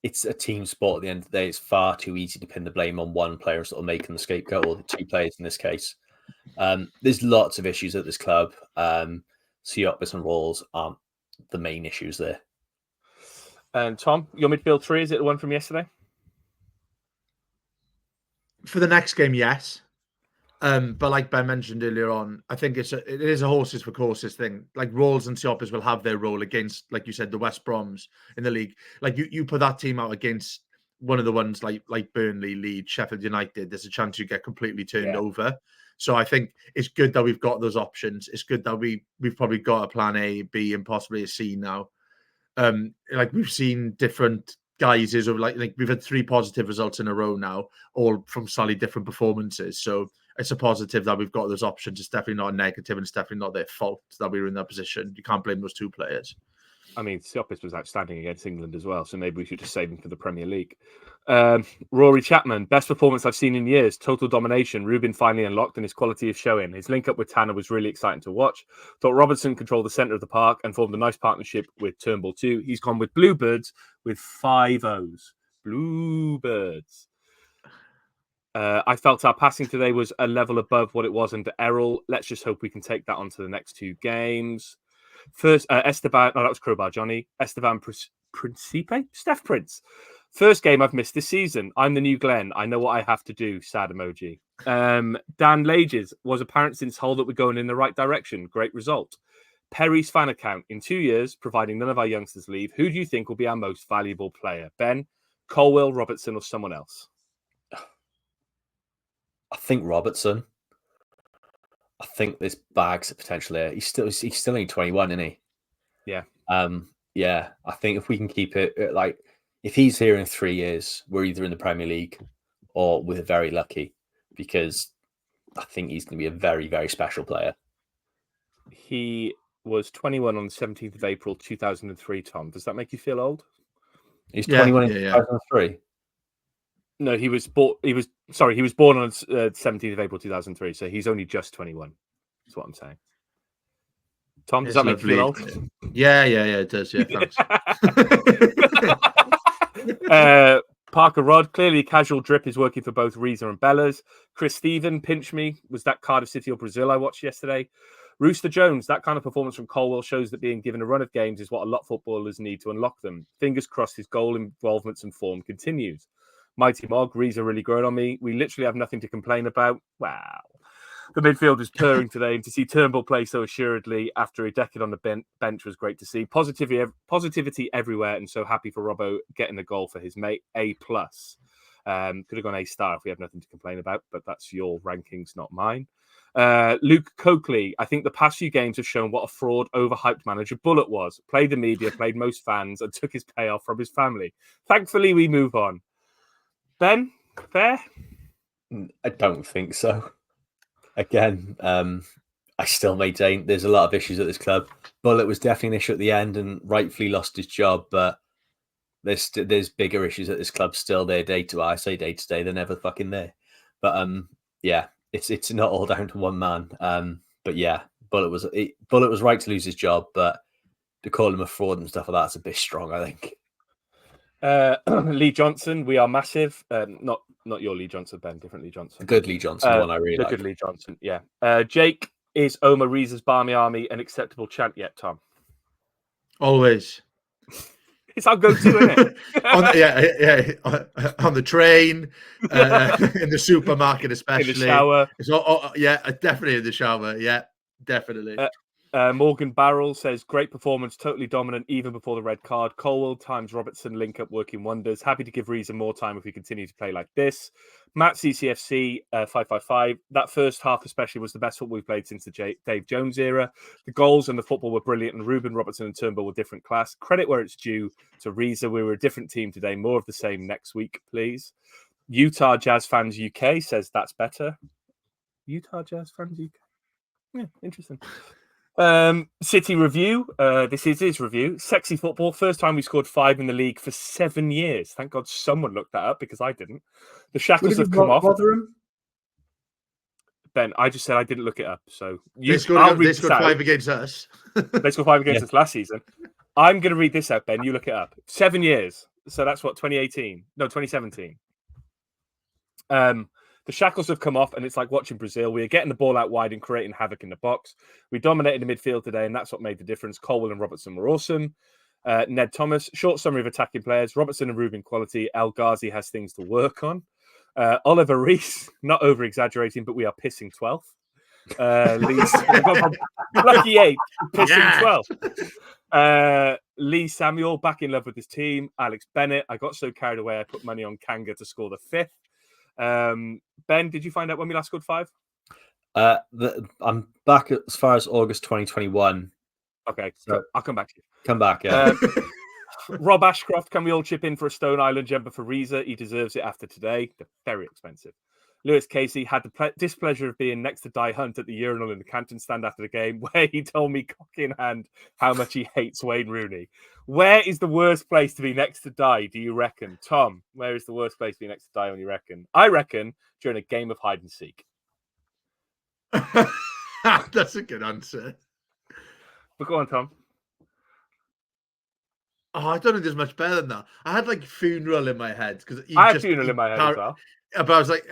it's a team sport at the end of the day. It's far too easy to pin the blame on one player sort of making the scapegoat, or the 2 players in this case. There's lots of issues at this club. Siopis and Rolls aren't the main issues there. And Tom, your midfield 3, is it the one from yesterday? For the next game, yes. But like Ben mentioned earlier on, I think it is a horses for courses thing. Like Rolls and Siopis will have their role against, like you said, the West Broms in the league. Like you put that team out against one of the ones like Burnley, Leeds, Sheffield United, there's a chance you get completely turned over. So I think it's good that we've got those options. It's good that we've probably got a plan A, B, and possibly a C now. Like we've seen different guises of like we've had 3 positive results in a row now, all from slightly different performances. So it's a positive that we've got those options. It's definitely not a negative, and it's definitely not their fault that we were in that position. You can't blame those 2 players. I mean, Siopis was outstanding against England as well, so maybe we should just save him for the Premier League. Rory Chapman, best performance I've seen in years. Total domination. Rubin finally unlocked, and his quality is showing. His link up with Tanner was really exciting to watch. Thought Robertson controlled the centre of the park and formed a nice partnership with Turnbull too. He's gone with Bluebirds with 5 O's. Bluebirds. I felt our passing today was a level above what it was under Errol. Let's just hope we can take that on to the next 2 games. First, Esteban, that was Crowbar Johnny. Esteban Principe? Steph Prince. First game I've missed this season. I'm the new Glenn. I know what I have to do. Sad emoji. Dan Lages was apparent since Hull that we're going in the right direction. Great result. Perry's fan account. In 2 years, providing none of our youngsters leave, who do you think will be our most valuable player? Ben, Colwill, Robertson, or someone else? I think Robertson. I think there's bags of potential there. He's still only 21, isn't he? Yeah. Yeah. I think if we can keep it, like, if he's here in 3 years, we're either in the Premier League or we're very lucky, because I think he's going to be a very, very special player. He was 21 on the 17th of April, 2003, Tom. Does that make you feel old? He's 21 in 2003. No, he was born on 17th of April 2003, so he's only just 21. That's what I'm saying. Tom, does that make you feel old? Yeah, it does. Yeah, thanks. Parker Rod, clearly casual drip is working for both Riza and Bellas. Chris Stephen, pinch me. Was that Cardiff City or Brazil I watched yesterday? Rooster Jones, that kind of performance from Colwill shows that being given a run of games is what a lot of footballers need to unlock them. Fingers crossed his goal involvements and form continues. Mighty Mog, Riza really grown on me. We literally have nothing to complain about. Wow. The midfield is purring today, and to see Turnbull play so assuredly after a decade on the bench was great to see. Positivity everywhere, and so happy for Robbo getting the goal for his mate. A+. Could have gone A* if we have nothing to complain about, but that's your rankings, not mine. Luke Coakley, I think the past few games have shown what a fraud, overhyped manager Bullet was. Played the media, played most fans, and took his payoff from his family. Thankfully, we move on. Ben, fair? I don't think so. Again, I still maintain there's a lot of issues at this club. Bullet was definitely an issue at the end and rightfully lost his job, but there's bigger issues at this club still. They're day to day, they're never fucking there. But yeah, it's not all down to one man. But yeah, Bullet was right to lose his job, but to call him a fraud and stuff like that's a bit strong, I think. Lee Johnson, we are massive. Not your Lee Johnson, Ben, different Lee Johnson. Good Lee Johnson, the one I really like. Good Lee Johnson, yeah. Jake, is Omar Riza's Barmy Army an acceptable chant yet, Tom? Always. It's our go-to, isn't it? On the train, in the supermarket, especially. In the shower. Definitely in the shower. Yeah, definitely. Morgan Barrel says, great performance, totally dominant, even before the red card. Colwill times Robertson link up working wonders. Happy to give Riza more time if we continue to play like this. Matt CCFC 555. That first half especially was the best football we've played since the Dave Jones era. The goals and the football were brilliant, and Rubin, Robertson and Turnbull were different class. Credit where it's due to Riza. We were a different team today. More of the same next week, please. Utah Jazz Fans UK says that's better. Utah Jazz Fans UK. Yeah, interesting. City review. This is his review. Sexy football. First time we scored 5 in the league for 7 years. Thank God someone looked that up because I didn't. The shackles have come off. Ben, I just said I didn't look it up. So they scored 5 against us. They scored 5 against us last season. I'm going to read this out, Ben. You look it up. 7 years. So that's what, 2018? No, 2017. The shackles have come off, and it's like watching Brazil. We are getting the ball out wide and creating havoc in the box. We dominated the midfield today, and that's what made the difference. Colwill and Robertson were awesome. Ned Thomas, short summary of attacking players. Robertson and Rubin quality. El Ghazi has things to work on. Oliver Rees, not over-exaggerating, but we are pissing 12th. Lucky 8, pissing 12th. Lee Samuel, back in love with his team. Alex Bennett, I got so carried away, I put money on Kanga to score the 5th. Ben, did you find out when we last scored 5? I'm back as far as August 2021. Okay, so I'll come back to you. Come back, yeah. Rob Ashcroft, can we all chip in for a Stone Island jumper for Riza? He deserves it after today. They're very expensive. Lewis Casey had the displeasure of being next to Die Hunt at the urinal in the Canton stand after the game, where he told me cock in hand how much he hates Wayne Rooney. Where is the worst place to be next to Die, do you reckon? Tom, where is the worst place to be next to Die, when you reckon? I reckon during a game of hide and seek. That's a good answer. But go on, Tom. Oh, I don't think there's much better than that. I had like funeral in my head because I had funeral in my head as well. But I was like,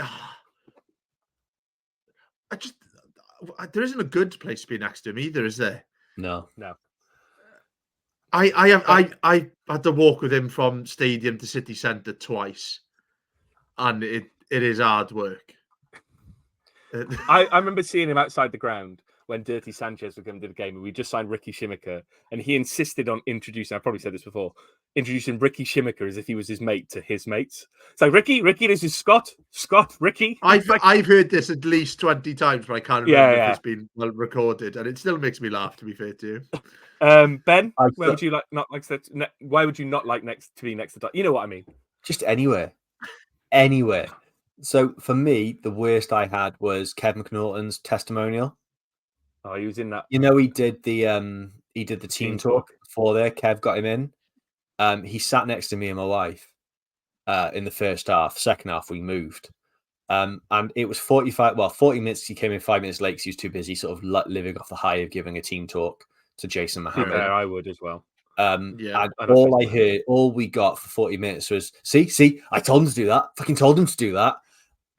there isn't a good place to be next to him either, is there? No. I had to walk with him from stadium to city centre twice, and it is hard work. I remember seeing him outside the ground when Dirty Sanchez was going to do the game, and we just signed Ricky Shimmiker, and he insisted on introducing, I probably said this before, introducing Ricky Shimmiker as if he was his mate to his mates. So Ricky, this is Scott, Ricky. I've heard this at least 20 times, but I can't remember if it's been well recorded, and it still makes me laugh, to be fair to you. Ben, where would you like not like to, why would you not like to be next to? You know what I mean? Just anywhere. So for me, the worst I had was Kevin McNaughton's testimonial. Oh, he was in that. You know, he did the team talk before there. Kev got him in. He sat next to me and my wife in the first half. Second half, we moved. And it was 40 minutes. He came in 5 minutes late because he was too busy sort of living off the high of giving a team talk to Jason Mohammed. Yeah, I would as well. And all we got for 40 minutes was, see, I told him to do that. Fucking told him to do that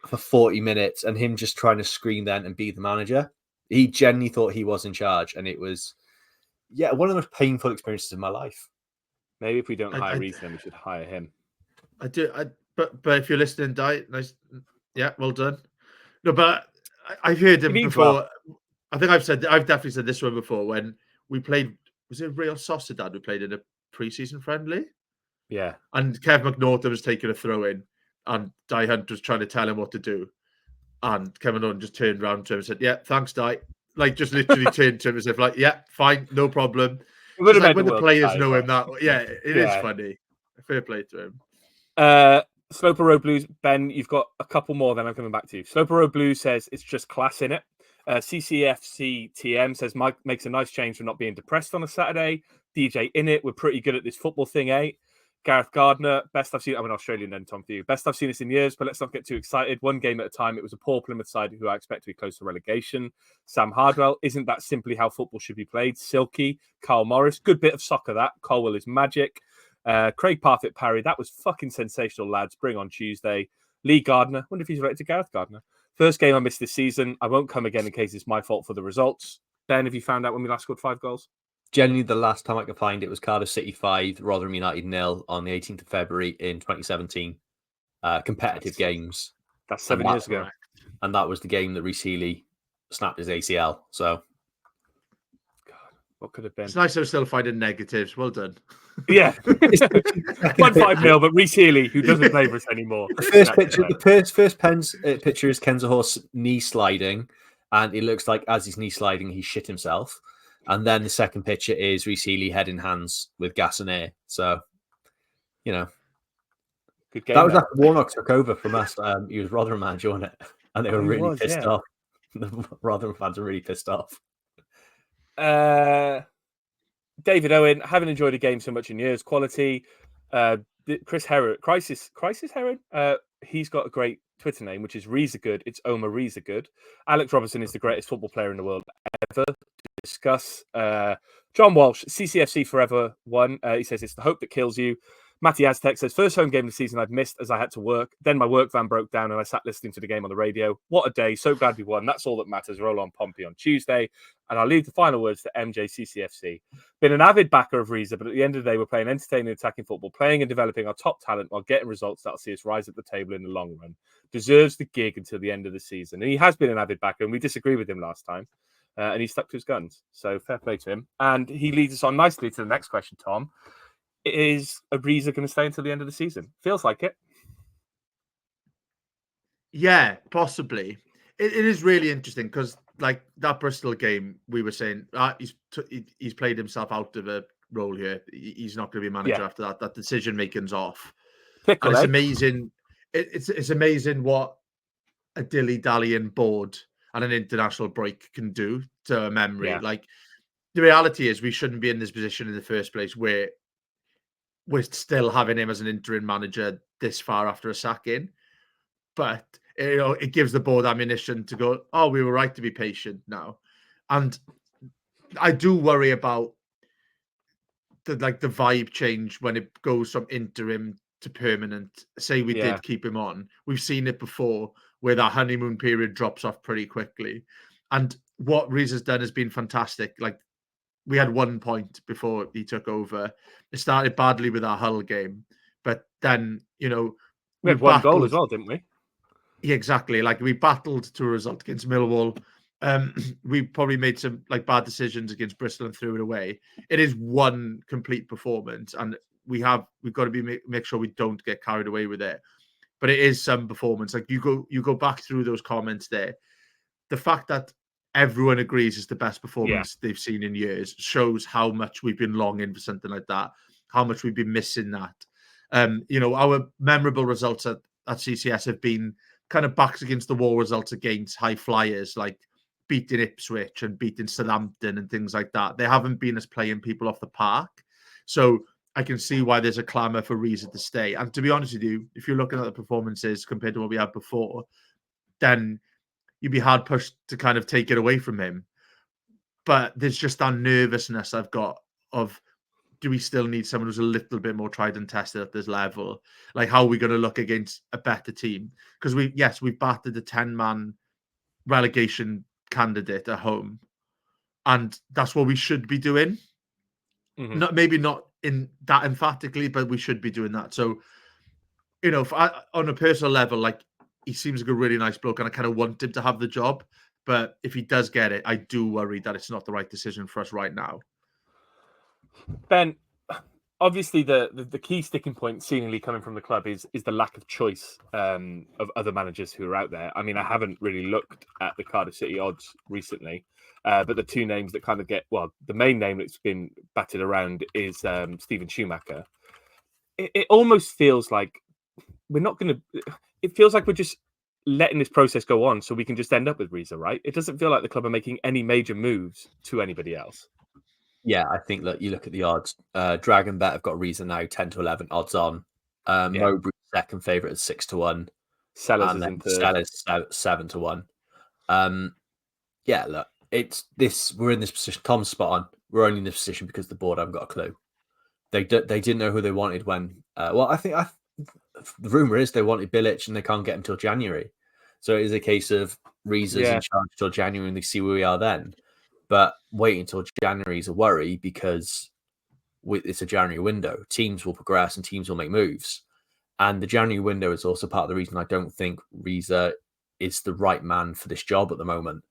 for 40 minutes, and him just trying to scream then and be the manager. He genuinely thought he was in charge, and it was, one of the most painful experiences of my life. Maybe if we don't hire Reese, then we should hire him. I do, but if you're listening, nice, yeah, well done. No, but I've heard him He means before. well. I think I've definitely said this one before when we played. Was it Real Sociedad? We played in a pre-season friendly, Yeah. and Kev McNaughton was taking a throw in, and Di Hunt was trying to tell him what to do, and Kevin Owen just turned around to him and said, "Yeah, thanks, Di." Like just literally turned to him as if like, "Yeah, fine, no problem." It would Just have like meant when the the world players to know Di, him that, yeah, it is yeah. funny. Fair play to him. Sloper Road Blues, Ben, you've got a couple more, then I'm coming back to you. Sloper Road Blues says it's just class in it. CCFC TM says Mike makes a nice change for not being depressed on a Saturday. DJ in it, we're pretty good at this football thing, eh? Gareth Gardner, best I've seen. I'm an Australian then, Tom, for you. Best I've seen this in years, but let's not get too excited. One game at a time. It was a poor Plymouth side who I expect to be close to relegation. Sam Hardwell, isn't that simply how football should be played? Silky, Carl Morris, good bit of soccer that. Colwill is magic. Craig Parfitt Parry, that was fucking sensational, lads. Bring on Tuesday. Lee Gardner, wonder if he's related to Gareth Gardner. First game I missed this season. I won't come again in case it's my fault for the results. Ben, have you found out when we last scored 5 goals? Generally, the last time I could find it was Cardiff City 5, Rotherham United 0 on the 18th of February in 2017. Competitive games. That's 7 years ago. And that was the game that Rhys Healey snapped his ACL. So, God, what could have been? It's nice I'm still finding negatives. Well done. Yeah. 1-5-0, but Rhys Healey, who doesn't play for us anymore. The first picture is Kenzahor's knee sliding, and it looks like as his knee sliding, he shit himself. And then the second picture is Rhys Healey head in hands with gas and air. So, you know, good game. That was after Warnock took over from us. He was Rotherham manager on it, and they were really pissed off. The Rotherham fans are really pissed off. David Owen, haven't enjoyed a game so much in years. Quality. Chris Heron, Crisis Heron. He's got a great Twitter name, which is Riza Good. It's Omar Riza Good. Alex Robertson is the greatest football player in the world ever. Discuss. John Walsh, CCFC Forever 1. He says it's the hope that kills you. Matty Aztec says, first home game of the season I've missed as I had to work. Then my work van broke down and I sat listening to the game on the radio. What a day. So glad we won. That's all that matters. Roll on Pompey on Tuesday. And I'll leave the final words to MJ CCFC. Been an avid backer of Riza, but at the end of the day, we're playing entertaining attacking football, playing and developing our top talent while getting results that'll see us rise at the table in the long run. Deserves the gig until the end of the season. And he has been an avid backer, and we disagreed with him last time. And he stuck to his guns. So fair play to him. And he leads us on nicely to the next question, Tom. Is Riza going to stay until the end of the season? Feels like it. Yeah, possibly. It is really interesting because, like that Bristol game, we were saying he's played himself out of a role here. He's not going to be a manager after that. That decision making's off. Pickle, and it's amazing. It's amazing what a dilly-dallying board and an international break can do to a memory. Yeah. Like the reality is, we shouldn't be in this position in the first place where we're still having him as an interim manager this far after a sacking. But it gives the board ammunition to go, oh, we were right to be patient now. And I do worry about the vibe change when it goes from interim to permanent. Say we did keep him on. We've seen it before where that honeymoon period drops off pretty quickly. And what Riza's done has been fantastic. Like, we had 1 point before he took over. It started badly with our Hull game, but then, we had one goal as well, didn't we? Yeah, exactly. Like, we battled to a result against Millwall. We probably made some bad decisions against Bristol and threw it away. It is one complete performance, and we've got to make sure we don't get carried away with it. But it is some performance. Like, you go back through those comments there. The fact that everyone agrees it's the best performance they've seen in years shows how much we've been longing for something like that, how much we've been missing that. Our memorable results at CCS have been kind of backs against the wall results against high flyers, like beating Ipswich and beating Southampton and things like that. They haven't been us playing people off the park. So I can see why there's a clamour for Riza to stay. And to be honest with you, if you're looking at the performances compared to what we had before, then you'd be hard pushed to kind of take it away from him. But there's just that nervousness I've got of, do we still need someone who's a little bit more tried and tested at this level? Like, how are we going to look against a better team? Because we've battered the 10-man relegation candidate at home. And that's what we should be doing. Mm-hmm. Maybe not in that emphatically, but we should be doing that. So, on a personal level, like, he seems like a really nice bloke, and I kind of want him to have the job. But if he does get it, I do worry that it's not the right decision for us right now. Ben, obviously the key sticking point seemingly coming from the club is the lack of choice of other managers who are out there. I mean, I haven't really looked at the Cardiff City odds recently, but the two names that kind of the main name that's been batted around is Steven Schumacher. It almost feels like we're not going to. It feels like we're just letting this process go on so we can just end up with Riza, right? It doesn't feel like the club are making any major moves to anybody else. Yeah, I think that you look at the odds. Dragon Bet have got Riza now 10 to 11 odds on. Mowbray second favourite at 6 to 1. Sellers and is then in third. Sellers 7 to 1. Yeah, look, it's this. We're in this position. Tom's spot on. We're only in this position because the board haven't got a clue. They didn't know who they wanted when. I think the rumor is they wanted Bilic and they can't get him till January. So it is a case of Riza's in charge till January and they see where we are then. But waiting until January is a worry because it's a January window. Teams will progress and teams will make moves. And the January window is also part of the reason I don't think Riza is the right man for this job at the moment.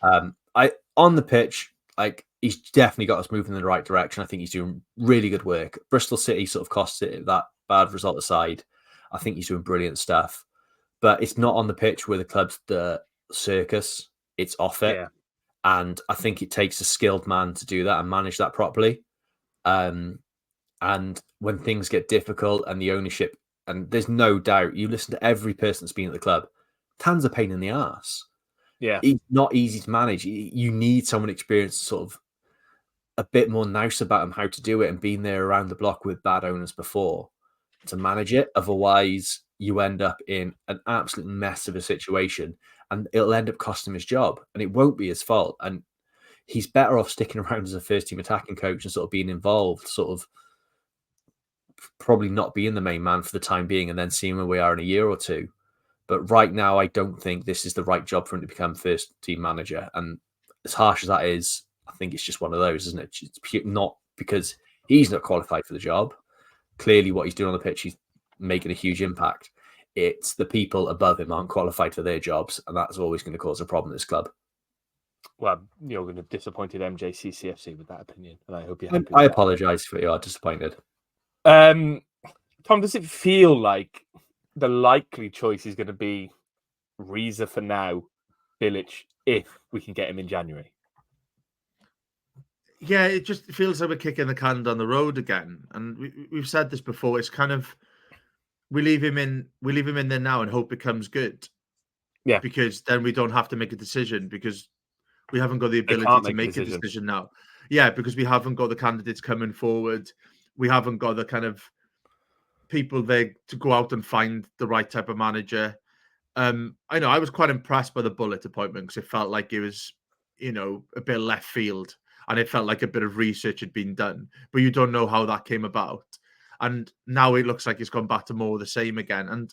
On the pitch, like he's definitely got us moving in the right direction. I think he's doing really good work. Bristol City sort of cost it that bad result aside. I think he's doing brilliant stuff. But it's not on the pitch where the club's the circus. It's off it. Yeah. And I think it takes a skilled man to do that and manage that properly. And when things get difficult and the ownership, and there's no doubt, you listen to every person that's been at the club, Tan's a pain in the ass. Yeah. He's not easy to manage. You need someone experienced, sort of a bit more nice about him, how to do it, and being there around the block with bad owners before to manage it. Otherwise, you end up in an absolute mess of a situation and it'll end up costing him his job and it won't be his fault. And he's better off sticking around as a first team attacking coach and sort of being involved, sort of probably not being the main man for the time being and then seeing where we are in a year or two. But right now, I don't think this is the right job for him to become first team manager. And as harsh as that is, I think it's just one of those, isn't it? It's not because he's not qualified for the job. Clearly, what he's doing on the pitch, he's making a huge impact. It's the people above him aren't qualified for their jobs, and that's always going to cause a problem at this club. Well, you're going to have disappointed MJCCFC with that opinion, and I hope you're happy. I apologise for you are disappointed. Tom, does it feel like the likely choice is going to be Riza for now, Bilic if we can get him in January? Yeah, it just feels like we're kicking the can down the road again. And we've said this before. It's kind of we leave him in there now and hope it comes good. Yeah, because then we don't have to make a decision because we haven't got the ability to make a decision now. Yeah, because we haven't got the candidates coming forward. We haven't got the kind of people there to go out and find the right type of manager. I know I was quite impressed by the Bullet appointment because it felt like it was, a bit left field and it felt like a bit of research had been done, but you don't know how that came about. And now it looks like it's gone back to more of the same again. And,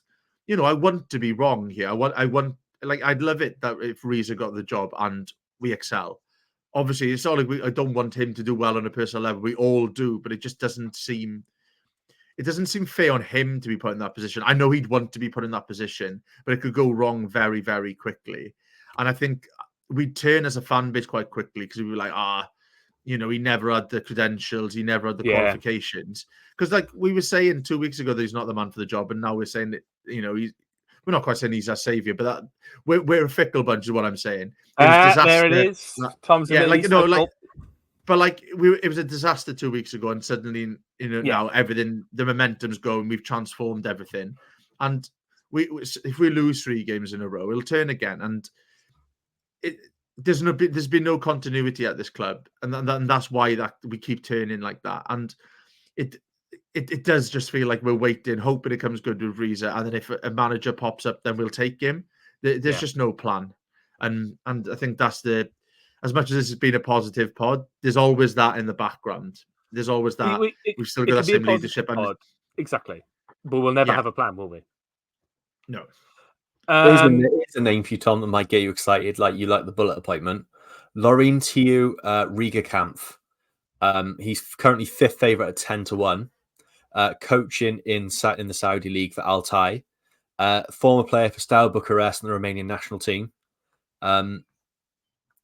I want to be wrong here. I'd love it that if Riza got the job and we excel. Obviously, it's not like I don't want him to do well on a personal level. We all do, but it just doesn't seem fair on him to be put in that position. I know he'd want to be put in that position, but it could go wrong very, very quickly. And I think we'd turn as a fan base quite quickly because we'd be like, he never had the credentials, he never had the qualifications. Because like we were saying 2 weeks ago that he's not the man for the job, and now we're saying that, we're not quite saying he's our saviour, but that we're a fickle bunch is what I'm saying. There it is. Tom's it was a disaster 2 weeks ago, and suddenly, now everything, the momentum's going, we've transformed everything. And if we lose 3 games in a row, it'll turn again. And there's been no continuity at this club, and that's why we keep turning like that. And it does just feel like we're waiting, hoping it comes good with Riza, and then if a manager pops up, then we'll take him. There's just no plan, and I think that's as much as this has been a positive pod, there's always that in the background. There's always that we've still got that same leadership. Exactly, but we'll never have a plan, will we? No. There's a name for you, Tom, that might get you excited, like you like the Bullet appointment. Laurentio Riga-Kampf. He's currently 5th favourite at 10 to 1. Coaching in the Saudi League for Altai. Former player for Steaua Bucharest and the Romanian national team.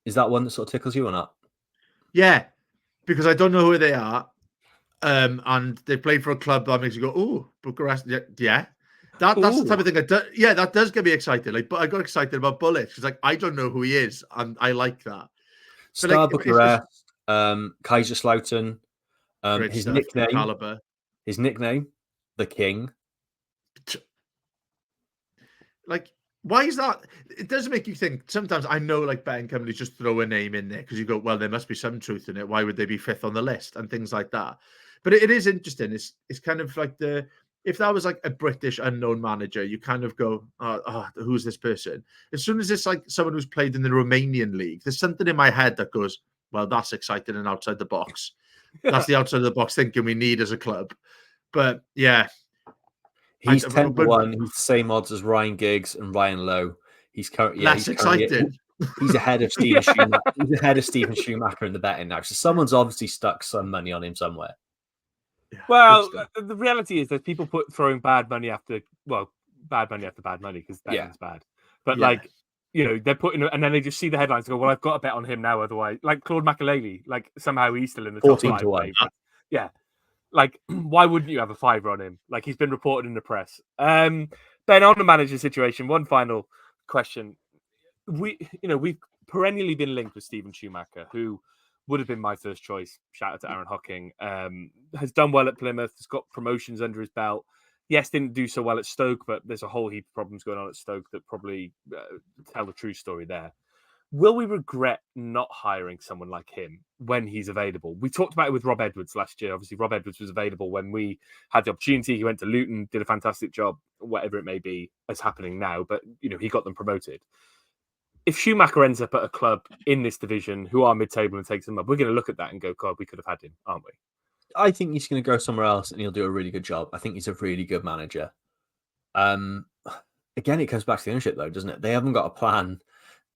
Is that one that sort of tickles you or not? Yeah, because I don't know who they are. And they play for a club that makes you go, oh, Bucharest. Yeah. That's the type of thing that does get me excited. Like, but I got excited about Bullet because like I don't know who he is, and I like that. But Steaua like, Bucharest, Kaiserslautern, great his stuff. Good caliber. nickname, the King. Like, why is that? It does make you think. Sometimes I know, like, betting companies just throw a name in there because you go, well, there must be some truth in it. Why would they be fifth on the list and things like that? But it is interesting. It's kind of like if that was like a British unknown manager, you kind of go, who's this person? As soon as it's like someone who's played in the Romanian league, there's something in my head that goes, well, that's exciting and outside the box. That's the outside of the box thinking we need as a club. But yeah, He's 10 to 1. He's the same odds as Ryan Giggs and Ryan Lowe. He's currently excited. He's ahead of Steven Schumacher. He's ahead of Steven Schumacher in the betting now. So someone's obviously stuck some money on him somewhere. Yeah, well, the reality is that people throwing bad money after bad money because betting's bad. But like, they're putting, and then they just see the headlines and go, well, I've got to bet on him now. Otherwise, like Claude Makelele, like somehow he's still in the top 14 to 1. Yeah. Like, why wouldn't you have a fiver on him? Like, he's been reported in the press. Ben, on the manager situation, one final question. We've perennially been linked with Steven Schumacher, who would have been my first choice. Shout out to Aaron Hocking. Has done well at Plymouth, has got promotions under his belt. Yes, didn't do so well at Stoke, but there's a whole heap of problems going on at Stoke that probably tell the true story there. Will we regret not hiring someone like him when he's available? We talked about it with Rob Edwards last year. Obviously, Rob Edwards was available when we had the opportunity. He went to Luton, did a fantastic job, whatever it may be, as happening now. But, he got them promoted. If Schumacher ends up at a club in this division who are mid-table and takes them up, we're going to look at that and go, God, we could have had him, aren't we? I think he's going to go somewhere else and he'll do a really good job. I think he's a really good manager. Again, it comes back to the ownership, though, doesn't it? They haven't got a plan.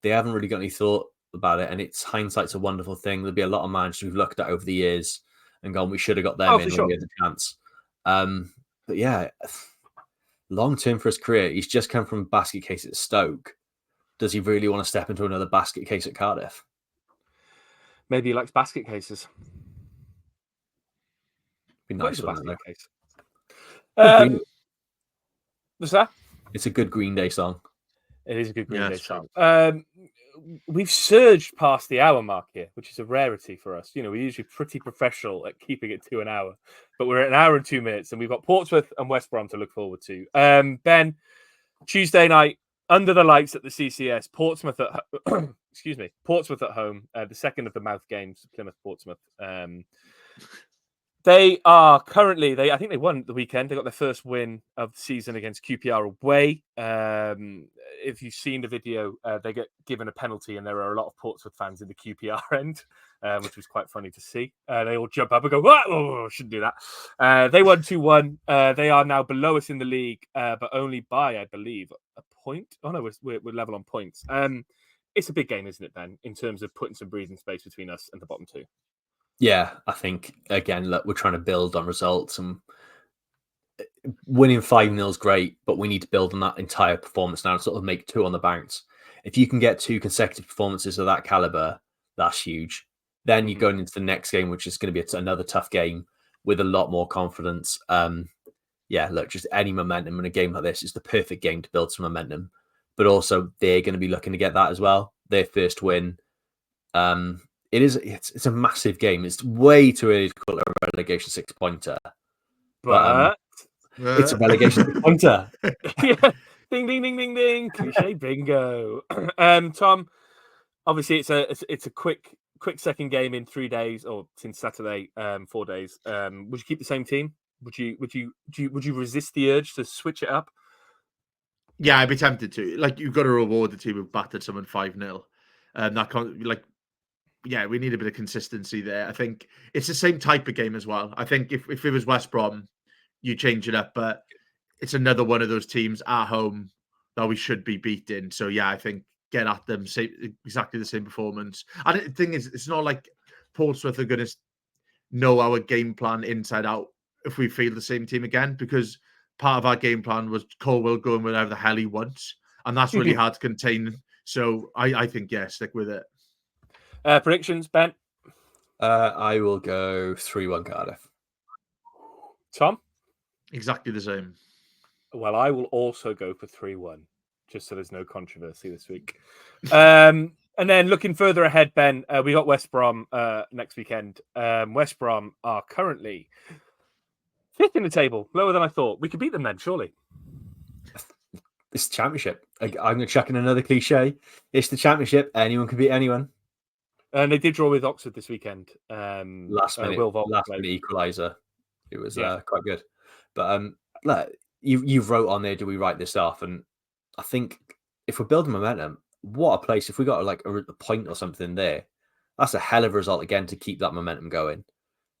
They haven't really got any thought about it, and it's hindsight's a wonderful thing. There'll be a lot of managers we've looked at over the years and gone, we should have got them in when we had the chance. But yeah, long term for his career, he's just come from a basket case at Stoke. Does he really want to step into another basket case at Cardiff? Maybe he likes basket cases. Be nice for basket case. What's that? It's a good Green Day song. It is a good Green Day song. We've surged past the hour mark here, which is a rarity for us. We're usually pretty professional at keeping it to an hour, but we're at an hour and 2 minutes, and we've got Portsmouth and West Brom to look forward to. Ben, Tuesday night under the lights at the CCS, Portsmouth at Portsmouth at home, the second of the mouth games, Plymouth Portsmouth. They are currently, I think they won at the weekend. They got their first win of the season against QPR away. If you've seen the video, they get given a penalty, and there are a lot of Portsmouth fans in the QPR end, which was quite funny to see. They all jump up and go, "Oh, shouldn't do that." They won 2-1. They are now below us in the league, but only by, I believe, a point. Oh, no, we're level on points. It's a big game, isn't it, Ben, in terms of putting some breathing space between us and the bottom two? Yeah, I think, again, look, we're trying to build on results, and winning 5-0 is great, but we need to build on that entire performance now and sort of make 2 on the bounce. If you can get 2 consecutive performances of that caliber, that's huge. Then you're going into the next game, which is going to be another tough game with a lot more confidence. Look, just any momentum in a game like this is the perfect game to build some momentum. But also, they're going to be looking to get that as well. Their first win. It's a massive game. It's way too early to call it a relegation 6-pointer. But it's a relegation 6-pointer. Yeah. Ding, ding, ding, ding, ding. Cliche bingo. Tom, obviously it's a quick second game in 3 days, or since Saturday, 4 days. Would you keep the same team? Would you resist the urge to switch it up? Yeah, I'd be tempted to. Like, you've got to reward the team who battered someone 5-0. That can't, like, yeah, we need a bit of consistency there. I think it's the same type of game as well. I think if it was West Brom, you change it up, but it's another one of those teams at home that we should be beating. So yeah, I think get at them, exactly the same performance. And the thing is, it's not like Portsmouth are going to know our game plan inside out if we field the same team again, because part of our game plan was Colwill going wherever the hell he wants, and that's really hard to contain. So I think, yeah, stick with it. Predictions, Ben? I will go 3-1 Cardiff. Tom? Exactly the same. Well, I will also go for 3-1, just so there's no controversy this week. And then looking further ahead, Ben, we got West Brom next weekend. West Brom are currently 5th in the table, lower than I thought. We could beat them then, surely. It's the championship. I'm going to chuck in another cliche. It's the championship. Anyone can beat anyone. And they did draw with Oxford this weekend. Last minute equaliser. It was quite good. But look, you wrote on there, do we write this off? And I think if we're building momentum, what a place. If we got like a point or something there, that's a hell of a result again to keep that momentum going.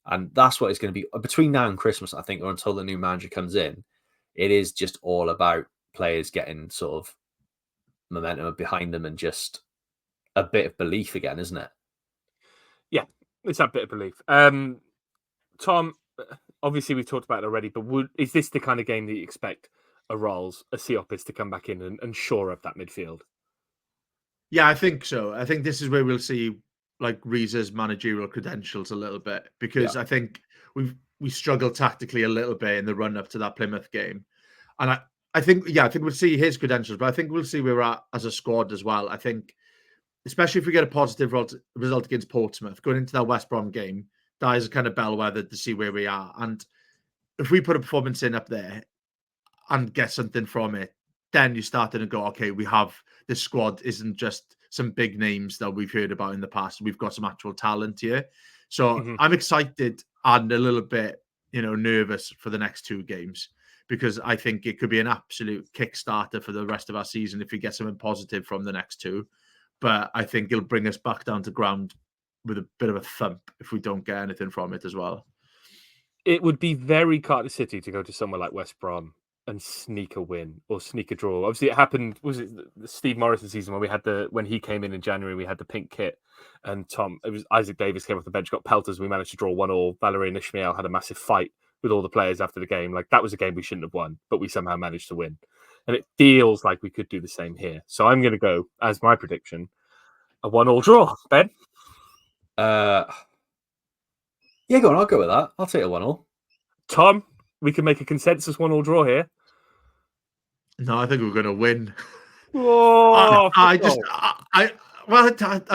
And that's what it's going to be between now and Christmas, I think, or until the new manager comes in. It is just all about players getting sort of momentum behind them and just a bit of belief again, isn't it? Yeah, it's that bit of belief. Tom, obviously we've talked about it already, but is this the kind of game that you expect a Rolls, a Siopis to come back in and shore up that midfield? Yeah, I think so. I think this is where we'll see like Riza's managerial credentials a little bit, because I think we struggled tactically a little bit in the run up to that Plymouth game, and I think we'll see his credentials, but I think we'll see where we're at as a squad as well. I think, especially if we get a positive result against Portsmouth going into that West Brom game, that is a kind of bellwether to see where we are. And if we put a performance in up there and get something from it, then you start to go, okay, we have this squad isn't just some big names that we've heard about in the past. We've got some actual talent here. So I'm excited and a little bit, nervous for the next 2 games, because I think it could be an absolute kickstarter for the rest of our season if we get something positive from the next 2. But I think it'll bring us back down to ground with a bit of a thump if we don't get anything from it as well. It would be very Cardiff City to go to somewhere like West Brom and sneak a win or sneak a draw. Obviously, it happened. Was it the Steve Morrison season when he came in January? We had the pink kit, and it was Isaac Davis came off the bench, got pelters. We managed to draw 1-1. Valérien Ismaël had a massive fight with all the players after the game. Like, that was a game we shouldn't have won, but we somehow managed to win. And it feels like we could do the same here. So I'm going to go as my prediction, a 1-1 draw. Ben? Yeah, go on. I'll go with that. I'll take a 1-1. Tom, we can make a consensus 1-1 draw here. No, I think we're going to win. Oh, I've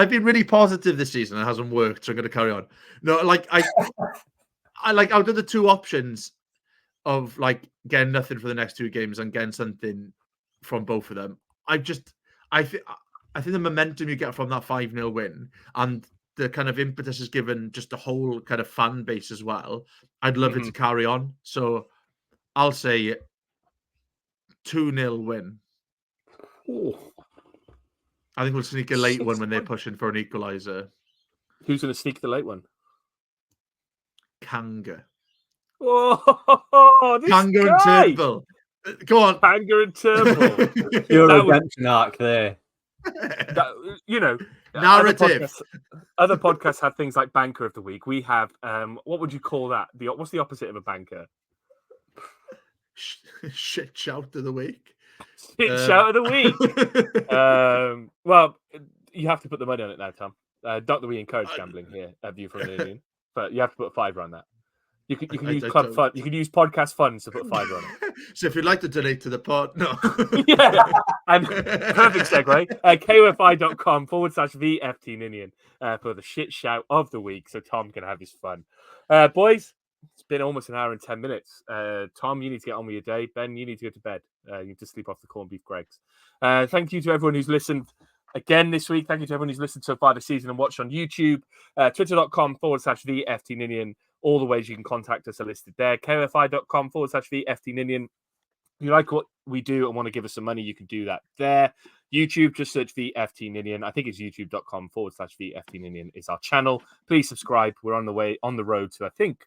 been really positive this season. It hasn't worked, so I'm going to carry on. No, I like out of the 2 options of like getting nothing for the next 2 games and getting something from both of them. I think the momentum you get from that 5-0 win and the kind of impetus is given just the whole kind of fan base as well. I'd love it to carry on. So I'll say 2-0 win. Ooh. I think we'll sneak a late one when they're pushing for an equaliser. Who's going to sneak the late one? Kanga. Oh, Kanga and Turnbull. Go on. Kanga and Turnbull. Your redemption arc there. Narrative. Other podcasts have things like Banker of the Week. We have, what would you call that? What's the opposite of a banker? Shit shout of the week. Shit shout of the week. Well, you have to put the money on it now, Tom. Not that we encourage gambling here at View from Ninian, but you have to put a £5 on that. You can use club fund. You can use podcast funds to put £5 on it. So if you'd like to donate to the pod, no. Yeah, and perfect segue. KOFI.com/VFT Ninian for the shit shout of the week, so Tom can have his fun. Boys, it's been almost an hour and 10 minutes. Tom, you need to get on with your day. Ben, you need to go to bed. You need to sleep off the corned beef Greggs. Thank you to everyone who's listened again this week. Thank you to everyone who's listened so far this season and watched on YouTube. Twitter.com/VFT Ninian. All the ways you can contact us are listed there. KOFI.com/VFT Ninian. If you like what we do and want to give us some money, you can do that there. YouTube, just search VFT Ninian. I think it's youtube.com/VFT Ninian is our channel. Please subscribe. We're on the road to, I think,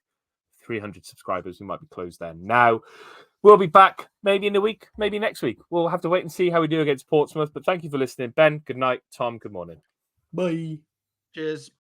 300 subscribers. We might be close there now. We'll be back maybe in a week, maybe next week. We'll have to wait and see how we do against Portsmouth. But thank you for listening. Ben, good night. Tom, good morning. Bye. Cheers.